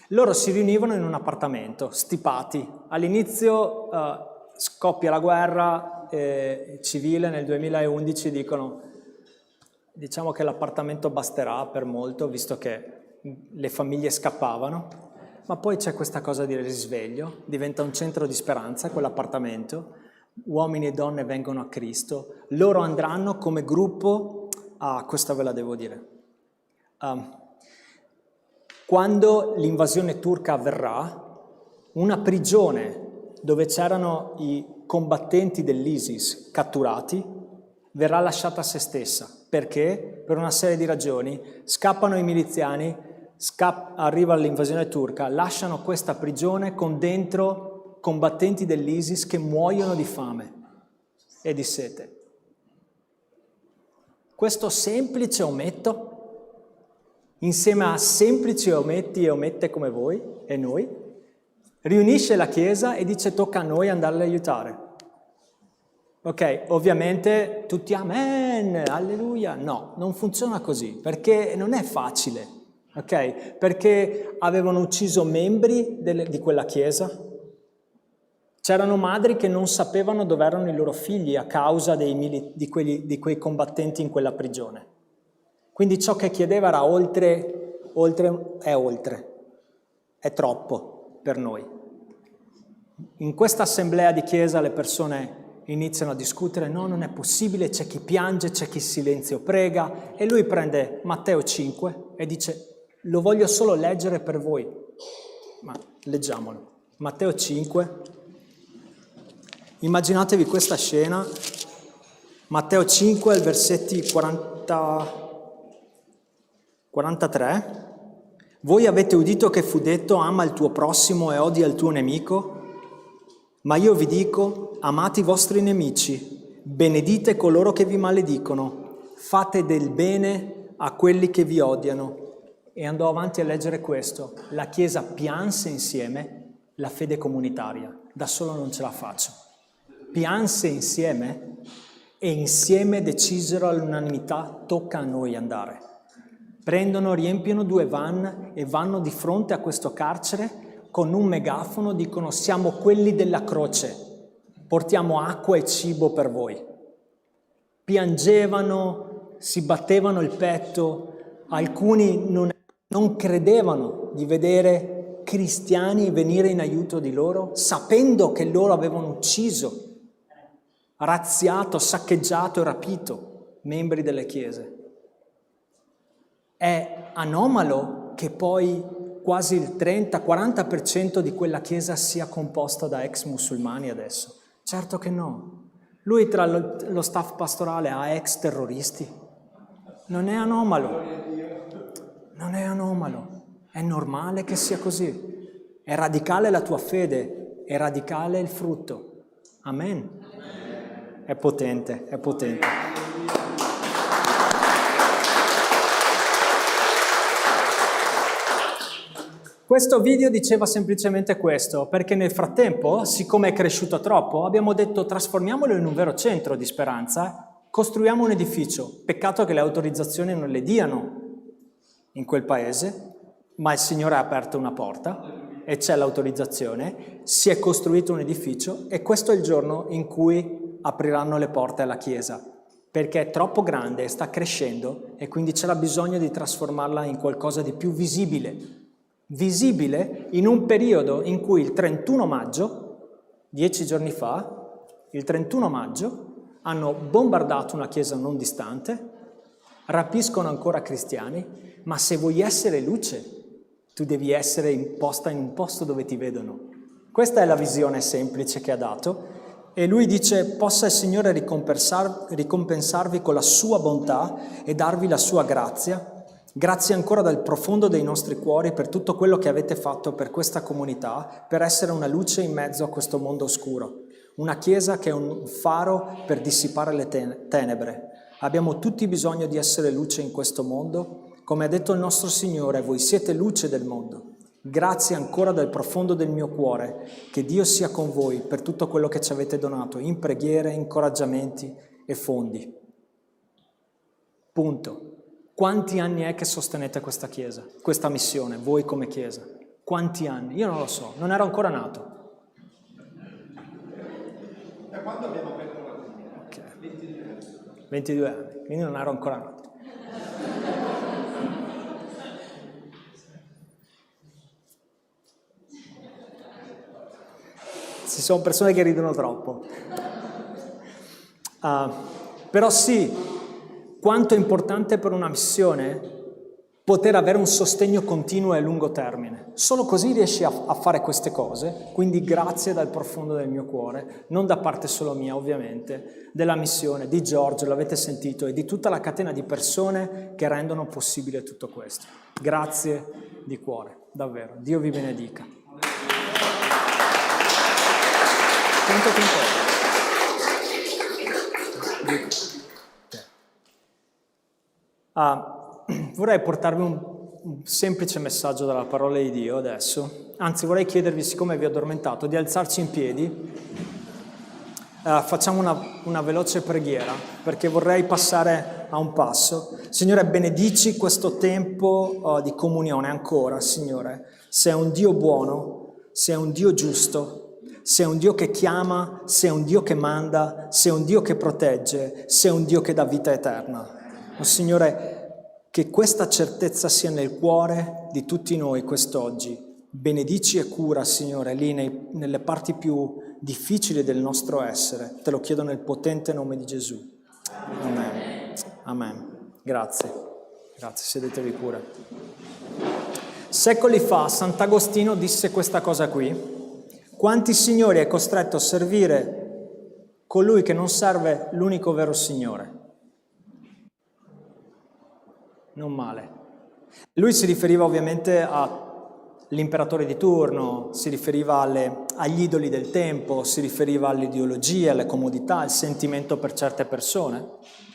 Loro si riunivano in un appartamento, stipati. All'inizio... scoppia la guerra civile nel 2011, diciamo che l'appartamento basterà per molto, visto che le famiglie scappavano, ma poi c'è questa cosa di risveglio, diventa un centro di speranza quell'appartamento, uomini e donne vengono a Cristo, loro andranno come gruppo, questa ve la devo dire, quando l'invasione turca avverrà, una prigione dove c'erano i combattenti dell'ISIS catturati, verrà lasciata a se stessa. Perché? Per una serie di ragioni. Scappano i miliziani, arriva l'invasione turca, lasciano questa prigione con dentro combattenti dell'ISIS che muoiono di fame e di sete. Questo semplice ometto, insieme a semplici ometti e omette come voi e noi, riunisce la Chiesa e dice tocca a noi andarli a aiutare. Ok, ovviamente tutti amen, alleluia. No, non funziona così, perché non è facile, ok? Perché avevano ucciso membri di quella Chiesa. C'erano madri che non sapevano dove erano i loro figli a causa di quei combattenti in quella prigione. Quindi ciò che chiedeva era oltre, è troppo per noi. In questa assemblea di chiesa le persone iniziano a discutere, no, non è possibile, c'è chi piange, c'è chi in silenzio prega, e lui prende Matteo 5 e dice, lo voglio solo leggere per voi, ma leggiamolo. Matteo 5, immaginatevi questa scena, Matteo 5, versetti 43. Voi avete udito che fu detto: ama il tuo prossimo e odia il tuo nemico? Ma io vi dico: amate i vostri nemici, benedite coloro che vi maledicono, fate del bene a quelli che vi odiano. E andò avanti a leggere questo. La Chiesa pianse insieme la fede comunitaria. Da solo non ce la faccio. Pianse insieme e insieme decisero all'unanimità: tocca a noi andare. Prendono, riempiono 2 van e vanno di fronte a questo carcere con un megafono, dicono: siamo quelli della croce, portiamo acqua e cibo per voi. Piangevano, si battevano il petto, alcuni non credevano di vedere cristiani venire in aiuto di loro, sapendo che loro avevano ucciso, razziato, saccheggiato e rapito membri delle chiese. È anomalo che poi quasi il 30-40% di quella chiesa sia composta da ex musulmani adesso. Certo che no. Lui tra lo staff pastorale ha ex terroristi. Non è anomalo. Non è anomalo. È normale che sia così. È radicale la tua fede, è radicale il frutto. Amen. È potente, è potente. Questo video diceva semplicemente questo, perché nel frattempo, siccome è cresciuto troppo, abbiamo detto: trasformiamolo in un vero centro di speranza, costruiamo un edificio. Peccato che le autorizzazioni non le diano in quel paese, ma il Signore ha aperto una porta e c'è l'autorizzazione, si è costruito un edificio e questo è il giorno in cui apriranno le porte alla Chiesa, perché è troppo grande e sta crescendo e quindi c'era bisogno di trasformarla in qualcosa di più visibile. Visibile in un periodo in cui il 31 maggio, 10 giorni fa, il 31 maggio, hanno bombardato una chiesa non distante, rapiscono ancora cristiani, ma se vuoi essere luce, tu devi essere posta in un posto dove ti vedono. Questa è la visione semplice che ha dato e lui dice: possa il Signore ricompensarvi con la sua bontà e darvi la sua grazia. Grazie ancora dal profondo dei nostri cuori per tutto quello che avete fatto per questa comunità, per essere una luce in mezzo a questo mondo oscuro. Una chiesa che è un faro per dissipare le tenebre. Abbiamo tutti bisogno di essere luce in questo mondo. Come ha detto il nostro Signore, voi siete luce del mondo. Grazie ancora dal profondo del mio cuore. Che Dio sia con voi per tutto quello che ci avete donato in preghiere, incoraggiamenti e fondi. Punto. Quanti anni è che sostenete questa chiesa, questa missione, voi come chiesa? Quanti anni? Io non lo so, non ero ancora nato. Da quando abbiamo aperto la chiesa? 22 anni, quindi non ero ancora nato. Ci sono persone che ridono troppo. Però sì, quanto è importante per una missione poter avere un sostegno continuo e a lungo termine. Solo così riesci a fare queste cose, quindi grazie dal profondo del mio cuore, non da parte solo mia ovviamente, della missione, di Giorgio, l'avete sentito, e di tutta la catena di persone che rendono possibile tutto questo. Grazie di cuore, davvero. Dio vi benedica. Quanto tempo vorrei portarvi un semplice messaggio dalla parola di Dio adesso, anzi vorrei chiedervi, siccome vi ho addormentato, di alzarci in piedi. Facciamo una veloce preghiera, perché vorrei passare a un passo. Signore, benedici questo tempo di comunione ancora, Signore. Sei un Dio buono, sei un Dio giusto, sei un Dio che chiama, sei un Dio che manda, sei un Dio che protegge, sei un Dio che dà vita eterna. Oh, Signore, che questa certezza sia nel cuore di tutti noi quest'oggi. Benedici e cura, Signore, lì nelle parti più difficili del nostro essere. Te lo chiedo nel potente nome di Gesù. Amen. Amen. Grazie. Grazie, sedetevi pure. Secoli fa Sant'Agostino disse questa cosa qui. Quanti signori è costretto a servire colui che non serve l'unico vero Signore. Non male. Lui si riferiva ovviamente all'imperatore di turno, si riferiva agli idoli del tempo, si riferiva all'ideologia, alle comodità, al sentimento per certe persone,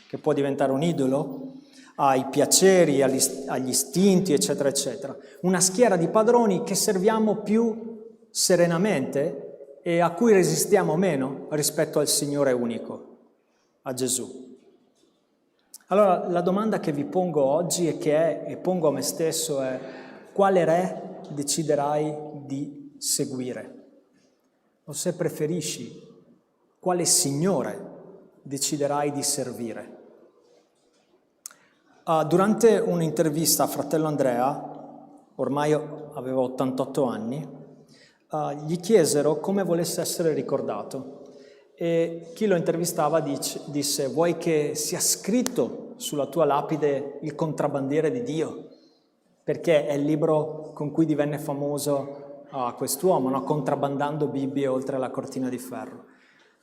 che può diventare un idolo, ai piaceri, agli istinti, eccetera, eccetera. Una schiera di padroni che serviamo più serenamente e a cui resistiamo meno rispetto al Signore unico, a Gesù. Allora, la domanda che vi pongo oggi e pongo a me stesso è: quale re deciderai di seguire? O se preferisci, quale Signore deciderai di servire? Durante un'intervista a fratello Andrea, ormai aveva 88 anni, gli chiesero come volesse essere ricordato. E chi lo intervistava disse: vuoi che sia scritto sulla tua lapide il contrabbandiere di Dio? Perché è il libro con cui divenne famoso quest'uomo, no? Contrabbandando Bibbie oltre la cortina di ferro.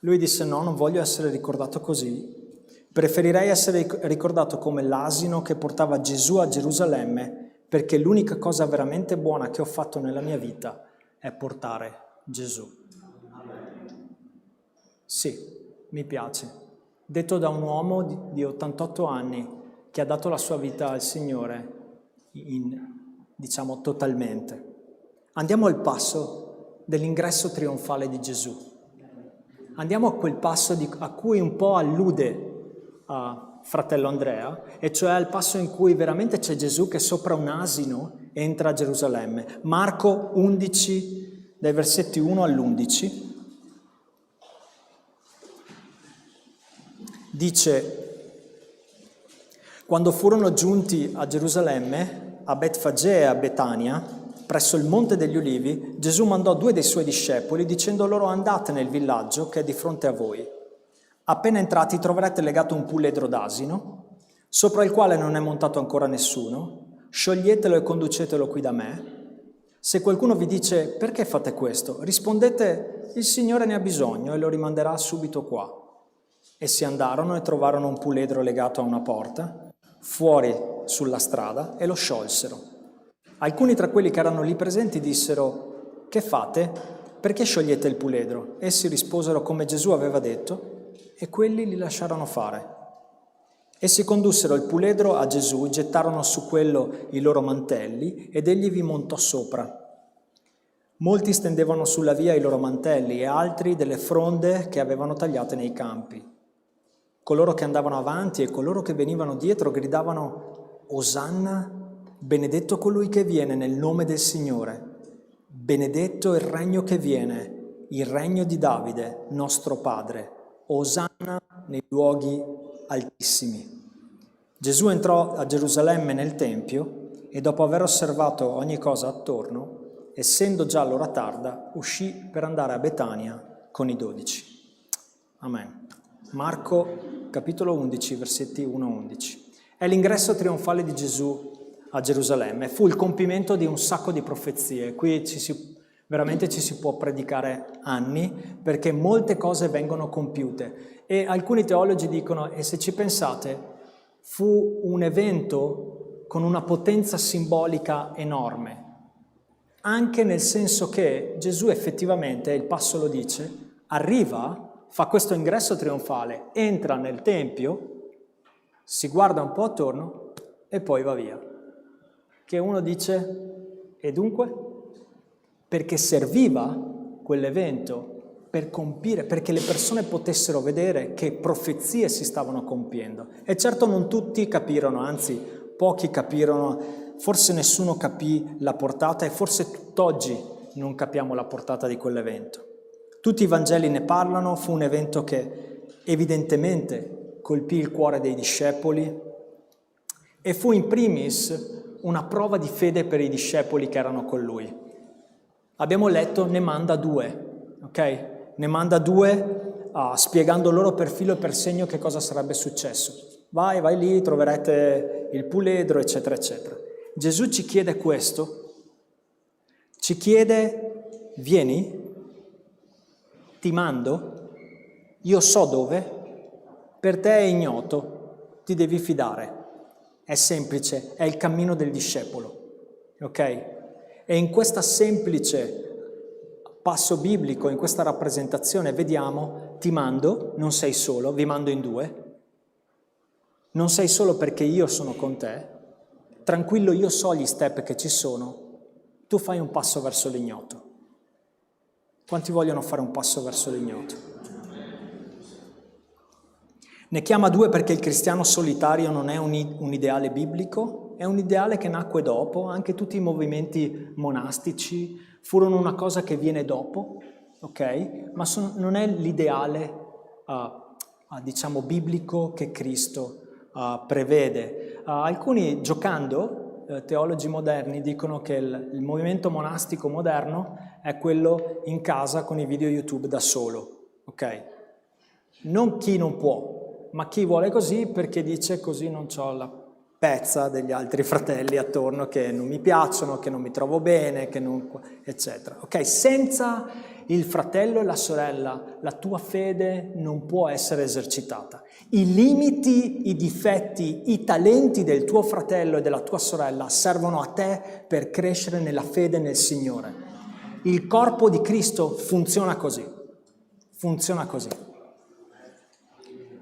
Lui disse: no, non voglio essere ricordato così. Preferirei essere ricordato come l'asino che portava Gesù a Gerusalemme, perché l'unica cosa veramente buona che ho fatto nella mia vita è portare Gesù. Sì, mi piace. Detto da un uomo di 88 anni che ha dato la sua vita al Signore, diciamo totalmente. Andiamo al passo dell'ingresso trionfale di Gesù. Andiamo a quel passo a cui un po' allude fratello Andrea, e cioè al passo in cui veramente c'è Gesù che sopra un asino entra a Gerusalemme. Marco 11, dai versetti 1 all'11. Dice: quando furono giunti a Gerusalemme, a Betfagè e a Betania, presso il Monte degli Ulivi, Gesù mandò 2 dei suoi discepoli dicendo loro: andate nel villaggio che è di fronte a voi. Appena entrati troverete legato un puledro d'asino, sopra il quale non è montato ancora nessuno. Scioglietelo e conducetelo qui da me. Se qualcuno vi dice: perché fate questo? Rispondete: il Signore ne ha bisogno e lo rimanderà subito qua. Essi andarono e trovarono un puledro legato a una porta, fuori sulla strada, e lo sciolsero. Alcuni tra quelli che erano lì presenti dissero: che fate? Perché sciogliete il puledro? Essi risposero come Gesù aveva detto, e quelli li lasciarono fare. Essi condussero il puledro a Gesù, gettarono su quello i loro mantelli, ed egli vi montò sopra. Molti stendevano sulla via i loro mantelli e altri delle fronde che avevano tagliate nei campi. Coloro che andavano avanti e coloro che venivano dietro gridavano: Osanna, benedetto colui che viene nel nome del Signore, benedetto il regno che viene, il regno di Davide, nostro padre, Osanna nei luoghi altissimi. Gesù entrò a Gerusalemme nel Tempio e dopo aver osservato ogni cosa attorno, essendo già l'ora tarda, uscì per andare a Betania con i 12. Amen. Marco capitolo 11, versetti 1-11. È l'ingresso trionfale di Gesù a Gerusalemme. Fu il compimento di un sacco di profezie. Qui veramente ci si può predicare anni, perché molte cose vengono compiute. E alcuni teologi dicono, e se ci pensate, fu un evento con una potenza simbolica enorme, anche nel senso che Gesù effettivamente, il passo lo dice, arriva, fa questo ingresso trionfale, entra nel Tempio, si guarda un po' attorno e poi va via. Che uno dice: e dunque? Perché serviva quell'evento per compire, perché le persone potessero vedere che profezie si stavano compiendo. E certo non tutti capirono, anzi pochi capirono, forse nessuno capì la portata e forse tutt'oggi non capiamo la portata di quell'evento. Tutti i Vangeli ne parlano, fu un evento che evidentemente colpì il cuore dei discepoli e fu in primis una prova di fede per i discepoli che erano con lui. Abbiamo letto, ne manda 2, ok? Ne manda 2 spiegando loro per filo e per segno che cosa sarebbe successo. Vai lì, troverete il puledro, eccetera, eccetera. Gesù ci chiede questo, ci chiede: vieni, ti mando, io so dove, per te è ignoto, ti devi fidare. È semplice, è il cammino del discepolo, ok? E in questa semplice passo biblico, in questa rappresentazione, vediamo, ti mando, non sei solo, vi mando in due, non sei solo perché io sono con te, tranquillo, io so gli step che ci sono, tu fai un passo verso l'ignoto. Quanti vogliono fare un passo verso l'ignoto? Ne chiama due perché il cristiano solitario non è un ideale biblico, è un ideale che nacque dopo, anche tutti i movimenti monastici furono una cosa che viene dopo, ok? Ma non è l'ideale, diciamo, biblico che Cristo prevede. Alcuni, giocando, teologi moderni, dicono che il movimento monastico moderno è quello in casa con i video YouTube da solo, ok? Non chi non può, ma chi vuole così perché dice così non c'ho la pezza degli altri fratelli attorno che non mi piacciono, che non mi trovo bene, che non, eccetera. Ok? Senza il fratello e la sorella, la tua fede non può essere esercitata. I limiti, i difetti, i talenti del tuo fratello e della tua sorella servono a te per crescere nella fede nel Signore. Il corpo di Cristo funziona così. Funziona così.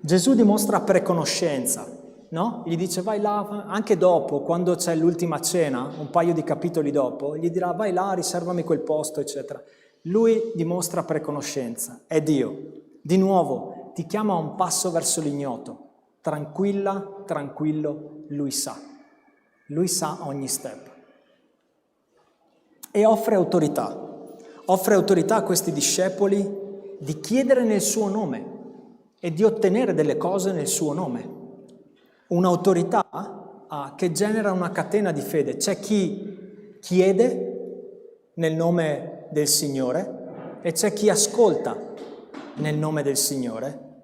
Gesù dimostra preconoscenza. No? Gli dice vai là, anche dopo, quando c'è l'ultima cena, un paio di capitoli dopo, gli dirà vai là, riservami quel posto, eccetera. Lui dimostra preconoscenza, è Dio. Di nuovo, ti chiama a un passo verso l'ignoto. Tranquilla, tranquillo, lui sa. Lui sa ogni step. E offre autorità. Offre autorità a questi discepoli di chiedere nel suo nome e di ottenere delle cose nel suo nome. Un'autorità che genera una catena di fede. C'è chi chiede nel nome del Signore e c'è chi ascolta nel nome del Signore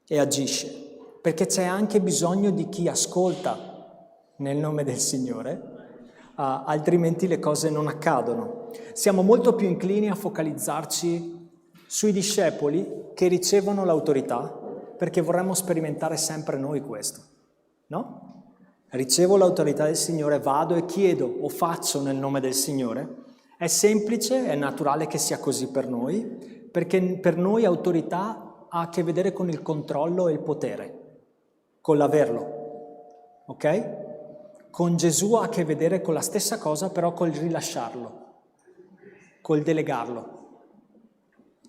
e agisce. Perché c'è anche bisogno di chi ascolta nel nome del Signore, altrimenti le cose non accadono. Siamo molto più inclini a focalizzarci sui discepoli che ricevono l'autorità perché vorremmo sperimentare sempre noi questo. No? Ricevo l'autorità del Signore, vado e chiedo o faccio nel nome del Signore. È semplice, è naturale che sia così per noi, perché per noi autorità ha a che vedere con il controllo e il potere, con l'averlo, ok? Con Gesù ha a che vedere con la stessa cosa, però col rilasciarlo, col delegarlo.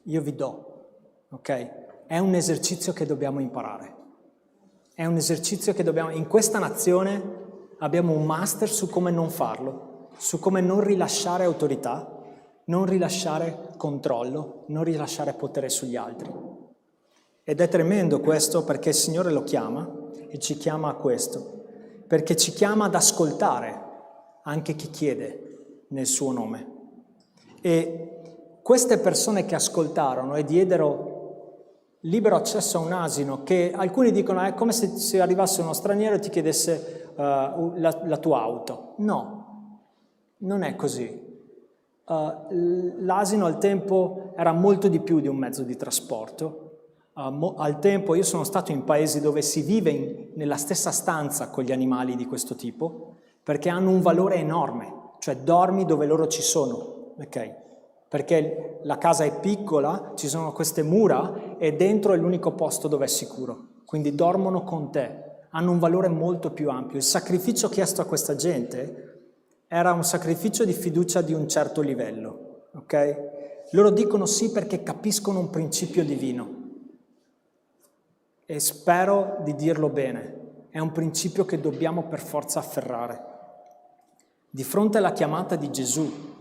Io vi do, ok? È un esercizio che dobbiamo imparare. È un esercizio che dobbiamo... In questa nazione abbiamo un master su come non farlo, su come non rilasciare autorità, non rilasciare controllo, non rilasciare potere sugli altri. Ed è tremendo questo perché il Signore lo chiama e ci chiama a questo, perché ci chiama ad ascoltare anche chi chiede nel suo nome. E queste persone che ascoltarono e diedero libero accesso a un asino, che alcuni dicono è come se arrivasse uno straniero e ti chiedesse la tua auto. No, non è così. L'asino al tempo era molto di più di un mezzo di trasporto. Al tempo io sono stato in paesi dove si vive nella stessa stanza con gli animali di questo tipo, perché hanno un valore enorme, cioè dormi dove loro ci sono, ok? Perché la casa è piccola, ci sono queste mura e dentro è l'unico posto dove è sicuro. Quindi dormono con te, hanno un valore molto più ampio. Il sacrificio chiesto a questa gente era un sacrificio di fiducia di un certo livello, ok? Loro dicono sì perché capiscono un principio divino. E spero di dirlo bene. È un principio che dobbiamo per forza afferrare. Di fronte alla chiamata di Gesù,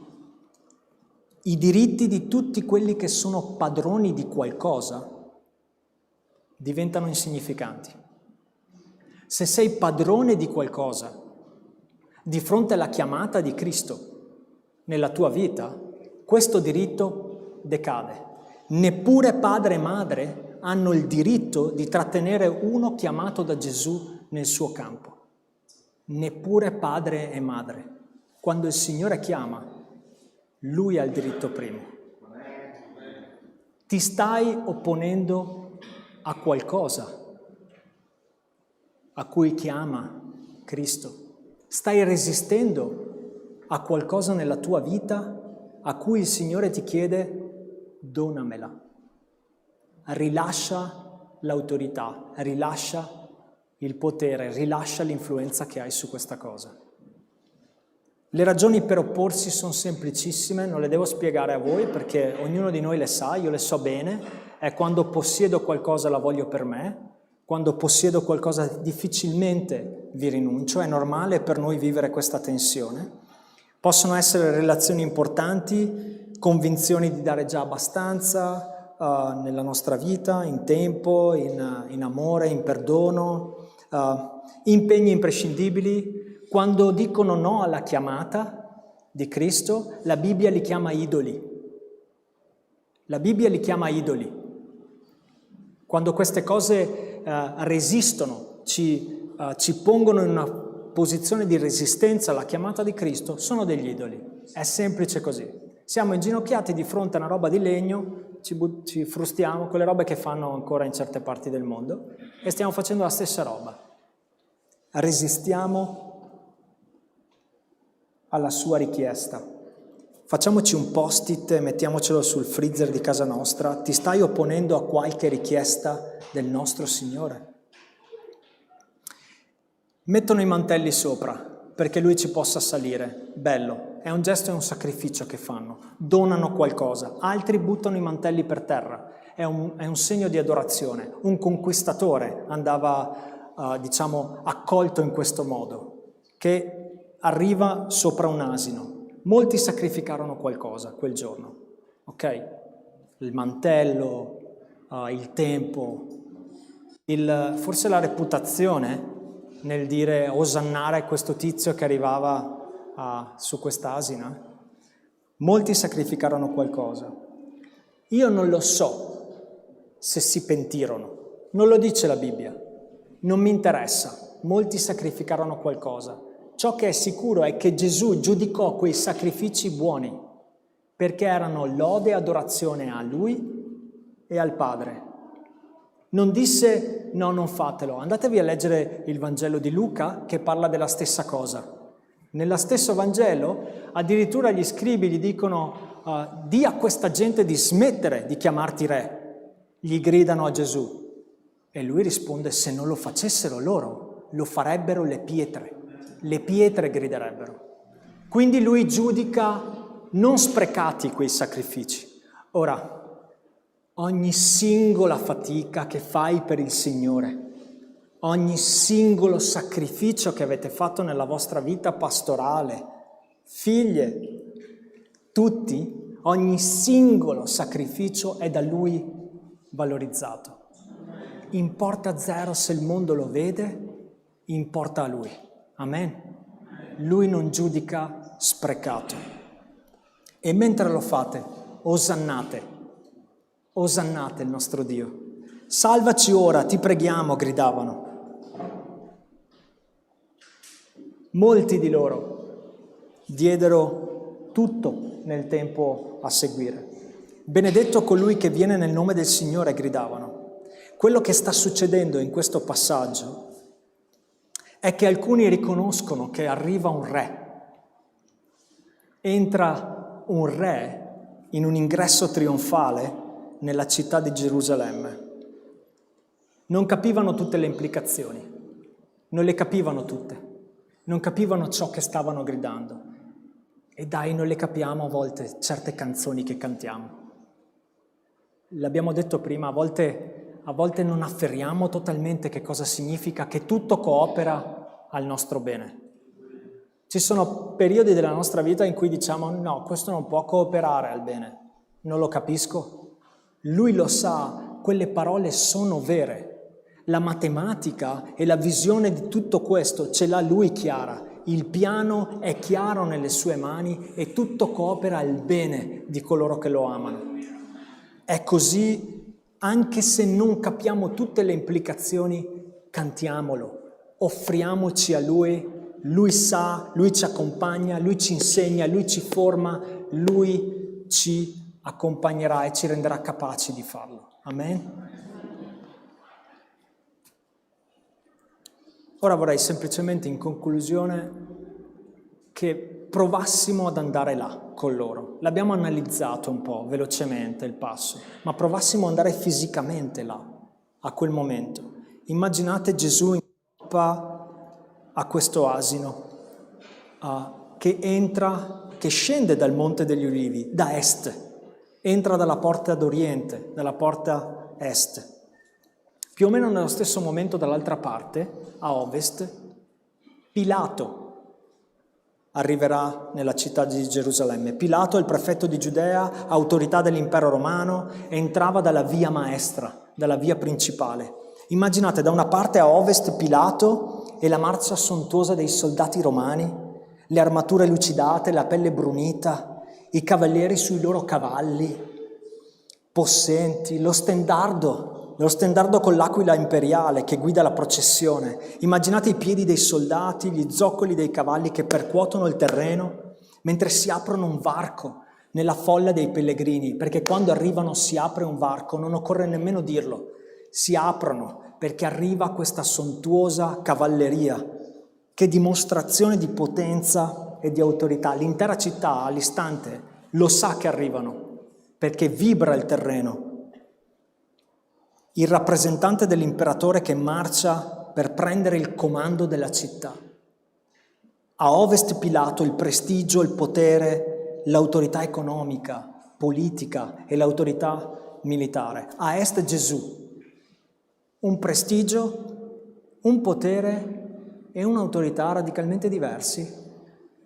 i diritti di tutti quelli che sono padroni di qualcosa diventano insignificanti. Se sei padrone di qualcosa, di fronte alla chiamata di Cristo nella tua vita, questo diritto decade. Neppure padre e madre hanno il diritto di trattenere uno chiamato da Gesù nel suo campo. Neppure padre e madre. Quando il Signore chiama, Lui ha il diritto primo. Ti stai opponendo a qualcosa a cui chiama Cristo? Stai resistendo a qualcosa nella tua vita a cui il Signore ti chiede donamela? Rilascia l'autorità, rilascia il potere, rilascia l'influenza che hai su questa cosa. Le ragioni per opporsi sono semplicissime, non le devo spiegare a voi perché ognuno di noi le sa, io le so bene, è quando possiedo qualcosa la voglio per me, quando possiedo qualcosa difficilmente vi rinuncio, è normale per noi vivere questa tensione. Possono essere relazioni importanti, convinzioni di dare già abbastanza nella nostra vita, in tempo, in amore, in perdono, impegni imprescindibili. Quando dicono no alla chiamata di Cristo, la Bibbia li chiama idoli. La Bibbia li chiama idoli. Quando queste cose resistono, ci pongono in una posizione di resistenza alla chiamata di Cristo, sono degli idoli. È semplice così. Siamo inginocchiati di fronte a una roba di legno, ci frustiamo, quelle robe che fanno ancora in certe parti del mondo, e stiamo facendo la stessa roba. Resistiamo alla sua richiesta. Facciamoci un post-it e mettiamocelo sul freezer di casa nostra. Ti stai opponendo a qualche richiesta del nostro Signore? Mettono i mantelli sopra perché Lui ci possa salire. Bello, è un gesto e un sacrificio che fanno. Donano qualcosa. Altri buttano i mantelli per terra. È un segno di adorazione. Un conquistatore andava, accolto in questo modo, che arriva sopra un asino. Molti sacrificarono qualcosa quel giorno, ok? Il mantello, il tempo, forse la reputazione nel dire osannare questo tizio che arrivava su quest'asina. Molti sacrificarono qualcosa. Io non lo so se si pentirono, non lo dice la Bibbia, non mi interessa. Molti sacrificarono qualcosa. Ciò che è sicuro è che Gesù giudicò quei sacrifici buoni perché erano lode e adorazione a Lui e al Padre. Non disse no, non fatelo. Andatevi a leggere il Vangelo di Luca che parla della stessa cosa. Nello stesso Vangelo addirittura gli scribi gli dicono di a questa gente di smettere di chiamarti re. Gli gridano a Gesù e lui risponde: se non lo facessero loro lo farebbero le pietre. Le pietre griderebbero. Quindi lui giudica non sprecati quei sacrifici. Ora, ogni singola fatica che fai per il Signore, ogni singolo sacrificio che avete fatto nella vostra vita pastorale, figlie, tutti, ogni singolo sacrificio è da Lui valorizzato. Importa zero se il mondo lo vede, importa a Lui. Amen. Lui non giudica sprecato. E mentre lo fate, osannate il nostro Dio. Salvaci ora, ti preghiamo, gridavano. Molti di loro diedero tutto nel tempo a seguire. Benedetto colui che viene nel nome del Signore, gridavano. Quello che sta succedendo in questo passaggio è che alcuni riconoscono che arriva un re. Entra un re in un ingresso trionfale nella città di Gerusalemme. Non capivano tutte le implicazioni, non le capivano tutte, non capivano ciò che stavano gridando. E dai, non le capiamo a volte certe canzoni che cantiamo. L'abbiamo detto prima, a volte non afferriamo totalmente che cosa significa che tutto coopera al nostro bene. Ci sono periodi della nostra vita in cui diciamo no, questo non può cooperare al bene, non lo capisco. Lui lo sa, quelle parole sono vere. La matematica e la visione di tutto questo ce l'ha Lui chiara. Il piano è chiaro nelle sue mani e tutto coopera al bene di coloro che lo amano. È così. Anche se non capiamo tutte le implicazioni, cantiamolo, offriamoci a Lui, Lui sa, Lui ci accompagna, Lui ci insegna, Lui ci forma, Lui ci accompagnerà e ci renderà capaci di farlo. Amen? Ora vorrei semplicemente in conclusione che provassimo ad andare là con loro. L'abbiamo analizzato un po' velocemente il passo, ma provassimo ad andare fisicamente là, a quel momento. Immaginate Gesù in groppa a questo asino che scende dal Monte degli Ulivi, da est, entra dalla porta d'Oriente, dalla porta est. Più o meno nello stesso momento dall'altra parte, a ovest, Pilato arriverà nella città di Gerusalemme. Pilato, il prefetto di Giudea, autorità dell'impero romano, entrava dalla via maestra, dalla via principale. Immaginate da una parte a ovest Pilato e la marcia sontuosa dei soldati romani, le armature lucidate, la pelle brunita, i cavalieri sui loro cavalli, possenti, lo stendardo con l'aquila imperiale che guida la processione. Immaginate i piedi dei soldati, gli zoccoli dei cavalli che percuotono il terreno mentre si aprono un varco nella folla dei pellegrini, perché quando arrivano si apre un varco, non occorre nemmeno dirlo, si aprono perché arriva questa sontuosa cavalleria. Che dimostrazione di potenza e di autorità. L'intera città all'istante lo sa che arrivano perché vibra il terreno. Il rappresentante dell'imperatore che marcia per prendere il comando della città. A ovest Pilato il prestigio, il potere, l'autorità economica, politica e l'autorità militare. A est Gesù, un prestigio, un potere e un'autorità radicalmente diversi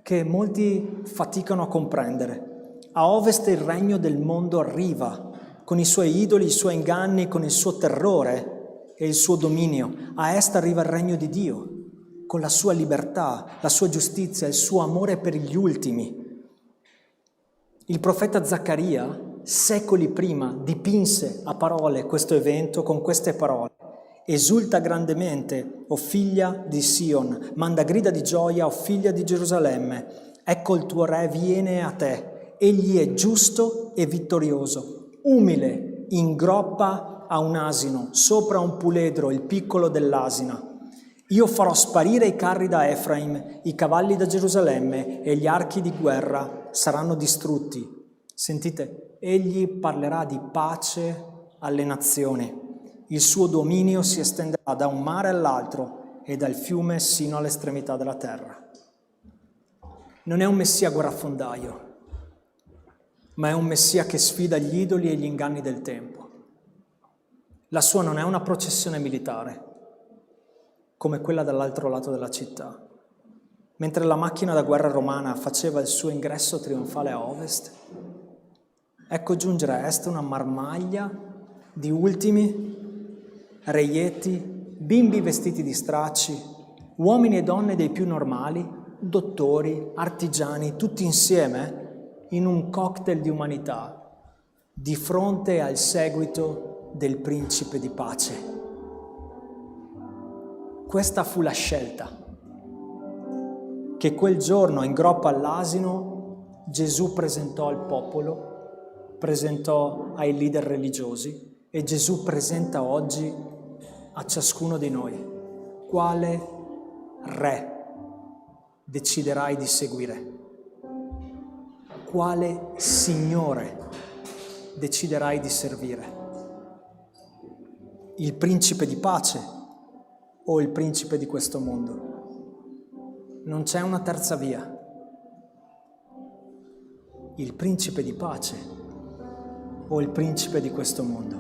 che molti faticano a comprendere. A ovest il regno del mondo arriva, con i suoi idoli, i suoi inganni, con il suo terrore e il suo dominio. A est arriva il regno di Dio, con la sua libertà, la sua giustizia, il suo amore per gli ultimi. Il profeta Zaccaria, secoli prima, dipinse a parole questo evento con queste parole. Esulta grandemente, o figlia di Sion, manda grida di gioia, o figlia di Gerusalemme. Ecco il tuo re viene a te, egli è giusto e vittorioso. Umile, in groppa a un asino, sopra un puledro, il piccolo dell'asina. Io farò sparire i carri da Efraim, i cavalli da Gerusalemme e gli archi di guerra saranno distrutti. Sentite, egli parlerà di pace alle nazioni. Il suo dominio si estenderà da un mare all'altro e dal fiume sino all'estremità della terra. Non è un messia guerrafondaio, ma è un messia che sfida gli idoli e gli inganni del tempo. La sua non è una processione militare, come quella dall'altro lato della città. Mentre la macchina da guerra romana faceva il suo ingresso trionfale a ovest, ecco giungere a est una marmaglia di ultimi, reietti, bimbi vestiti di stracci, uomini e donne dei più normali, dottori, artigiani, tutti insieme in un cocktail di umanità, di fronte al seguito del principe di pace. Questa fu la scelta che quel giorno in groppa all'asino Gesù presentò al popolo, presentò ai leader religiosi e Gesù presenta oggi a ciascuno di noi. Quale re deciderai di seguire? Quale Signore deciderai di servire? Il principe di pace o il principe di questo mondo? Non c'è una terza via. Il principe di pace o il principe di questo mondo?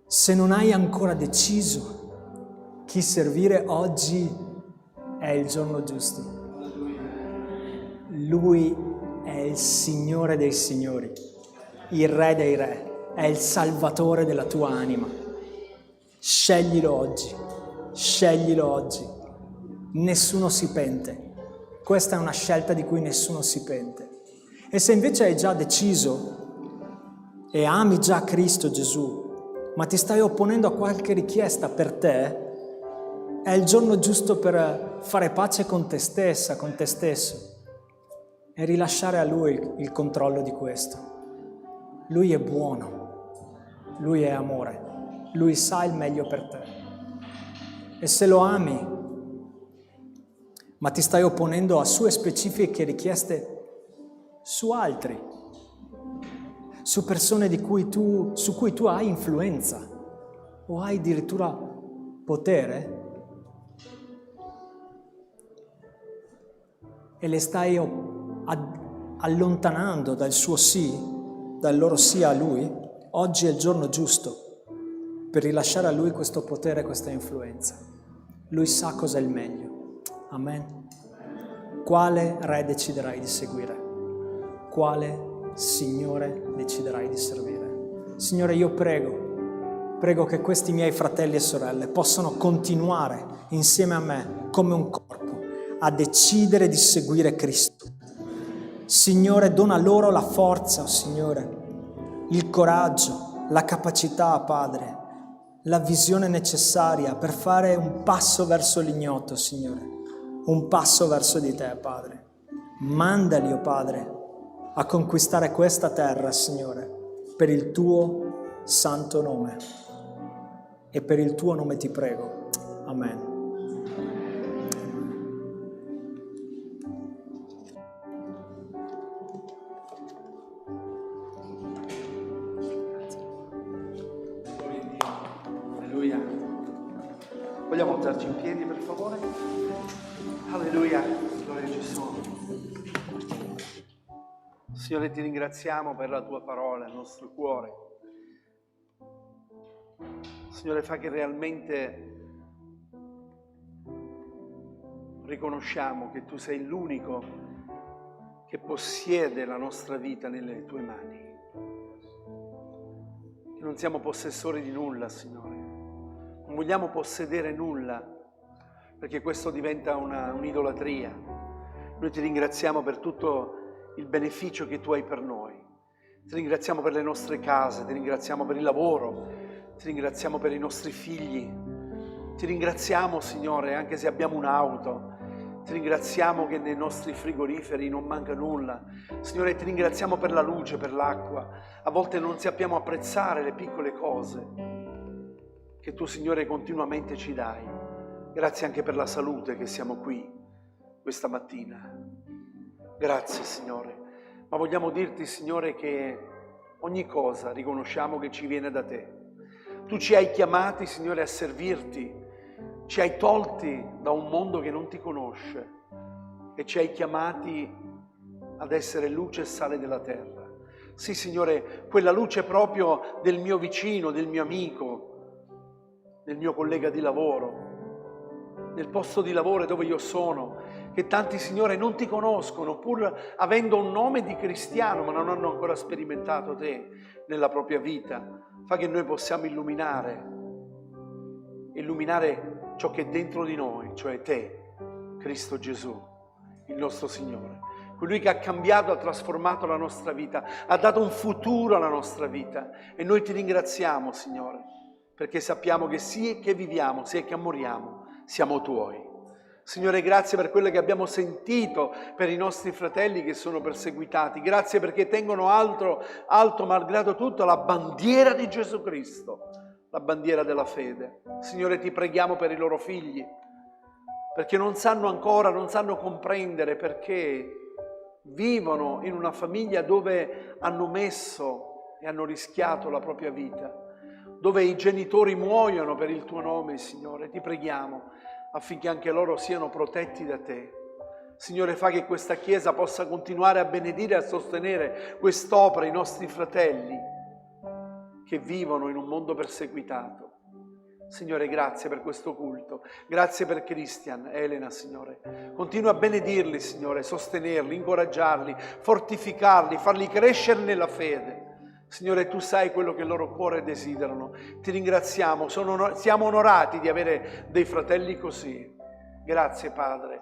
Se non hai ancora deciso chi servire, oggi è il giorno giusto. Lui è il Signore dei Signori, il Re dei Re, è il Salvatore della tua anima. Sceglilo oggi, sceglilo oggi. Nessuno si pente. Questa è una scelta di cui nessuno si pente. E se invece hai già deciso e ami già Cristo Gesù, ma ti stai opponendo a qualche richiesta per te, è il giorno giusto per fare pace con te stessa, con te stesso, e rilasciare a Lui il controllo di questo. Lui è buono, Lui è amore, Lui sa il meglio per te. E se lo ami, ma ti stai opponendo a sue specifiche richieste su altri, su persone su cui tu hai influenza o hai addirittura potere, e le stai allontanando dal suo sì, dal loro sì a lui, oggi è il giorno giusto per rilasciare a lui questo potere, questa influenza. Lui sa cosa è il meglio. Amen. Quale re deciderai di seguire? Quale Signore deciderai di servire? Signore, io prego che questi miei fratelli e sorelle possano continuare insieme a me come un corpo a decidere di seguire Cristo. Signore, dona loro la forza, Signore, il coraggio, la capacità, Padre, la visione necessaria per fare un passo verso l'ignoto, Signore, un passo verso di te, Padre. Mandali, oh Padre, a conquistare questa terra, Signore, per il tuo santo nome. E per il tuo nome ti prego. Amen. Alleluia. Vogliamo alzarci in piedi, per favore? Alleluia. Gloria a Gesù. Signore, ti ringraziamo per la tua parola, il nostro cuore. Signore, fa che realmente riconosciamo che tu sei l'unico che possiede la nostra vita nelle tue mani. Che non siamo possessori di nulla, Signore. Non vogliamo possedere nulla, perché questo diventa un'idolatria. Noi ti ringraziamo per tutto il beneficio che tu hai per noi. Ti ringraziamo per le nostre case, ti ringraziamo per il lavoro, ti ringraziamo per i nostri figli. Ti ringraziamo, Signore, anche se abbiamo un'auto. Ti ringraziamo che nei nostri frigoriferi non manca nulla. Signore, ti ringraziamo per la luce, per l'acqua. A volte non sappiamo apprezzare le piccole cose che tu, Signore, continuamente ci dai. Grazie anche per la salute che siamo qui questa mattina. Grazie, Signore. Ma vogliamo dirti, Signore, che ogni cosa riconosciamo che ci viene da te. Tu ci hai chiamati, Signore, a servirti. Ci hai tolti da un mondo che non ti conosce e ci hai chiamati ad essere luce e sale della terra. Sì, Signore, quella luce proprio del mio vicino, del mio amico, del mio collega di lavoro, nel posto di lavoro dove io sono, che tanti, Signore, non ti conoscono, pur avendo un nome di cristiano, ma non hanno ancora sperimentato te nella propria vita. Fa che noi possiamo illuminare ciò che è dentro di noi, cioè te, Cristo Gesù, il nostro Signore. Colui che ha cambiato, ha trasformato la nostra vita, ha dato un futuro alla nostra vita. E noi ti ringraziamo, Signore, perché sappiamo che sia che viviamo, sia che moriamo, siamo tuoi. Signore, grazie per quello che abbiamo sentito per i nostri fratelli che sono perseguitati. Grazie perché tengono alto malgrado tutto la bandiera di Gesù Cristo, la bandiera della fede. Signore, ti preghiamo per i loro figli, perché non sanno comprendere perché vivono in una famiglia dove hanno messo e hanno rischiato la propria vita, dove i genitori muoiono per il tuo nome, Signore. Ti preghiamo affinché anche loro siano protetti da te. Signore, fa che questa Chiesa possa continuare a benedire e a sostenere quest'opera, i nostri fratelli che vivono in un mondo perseguitato. Signore, grazie per questo culto, grazie per Christian, Elena, Signore. Continua a benedirli, Signore, sostenerli, incoraggiarli, fortificarli, farli crescere nella fede. Signore, tu sai quello che il loro cuore desiderano. Ti ringraziamo, siamo onorati di avere dei fratelli così. Grazie, Padre.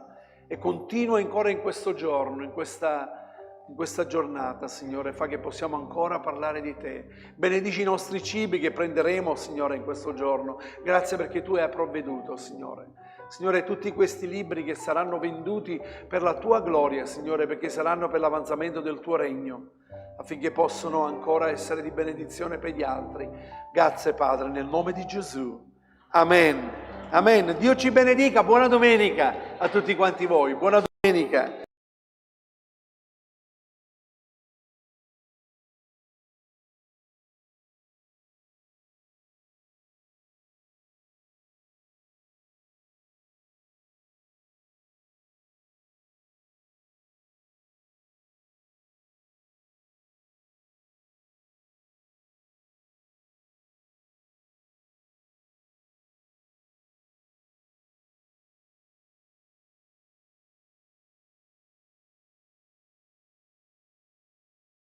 E continua ancora in questo giorno, in questa giornata, Signore, fa che possiamo ancora parlare di te. Benedici i nostri cibi che prenderemo, Signore, in questo giorno. Grazie perché tu hai provveduto, Signore. Signore, tutti questi libri che saranno venduti per la tua gloria, Signore, perché saranno per l'avanzamento del tuo regno, affinché possano ancora essere di benedizione per gli altri. Grazie, Padre, nel nome di Gesù. Amen. Amen. Dio ci benedica, buona domenica a tutti quanti voi, buona domenica.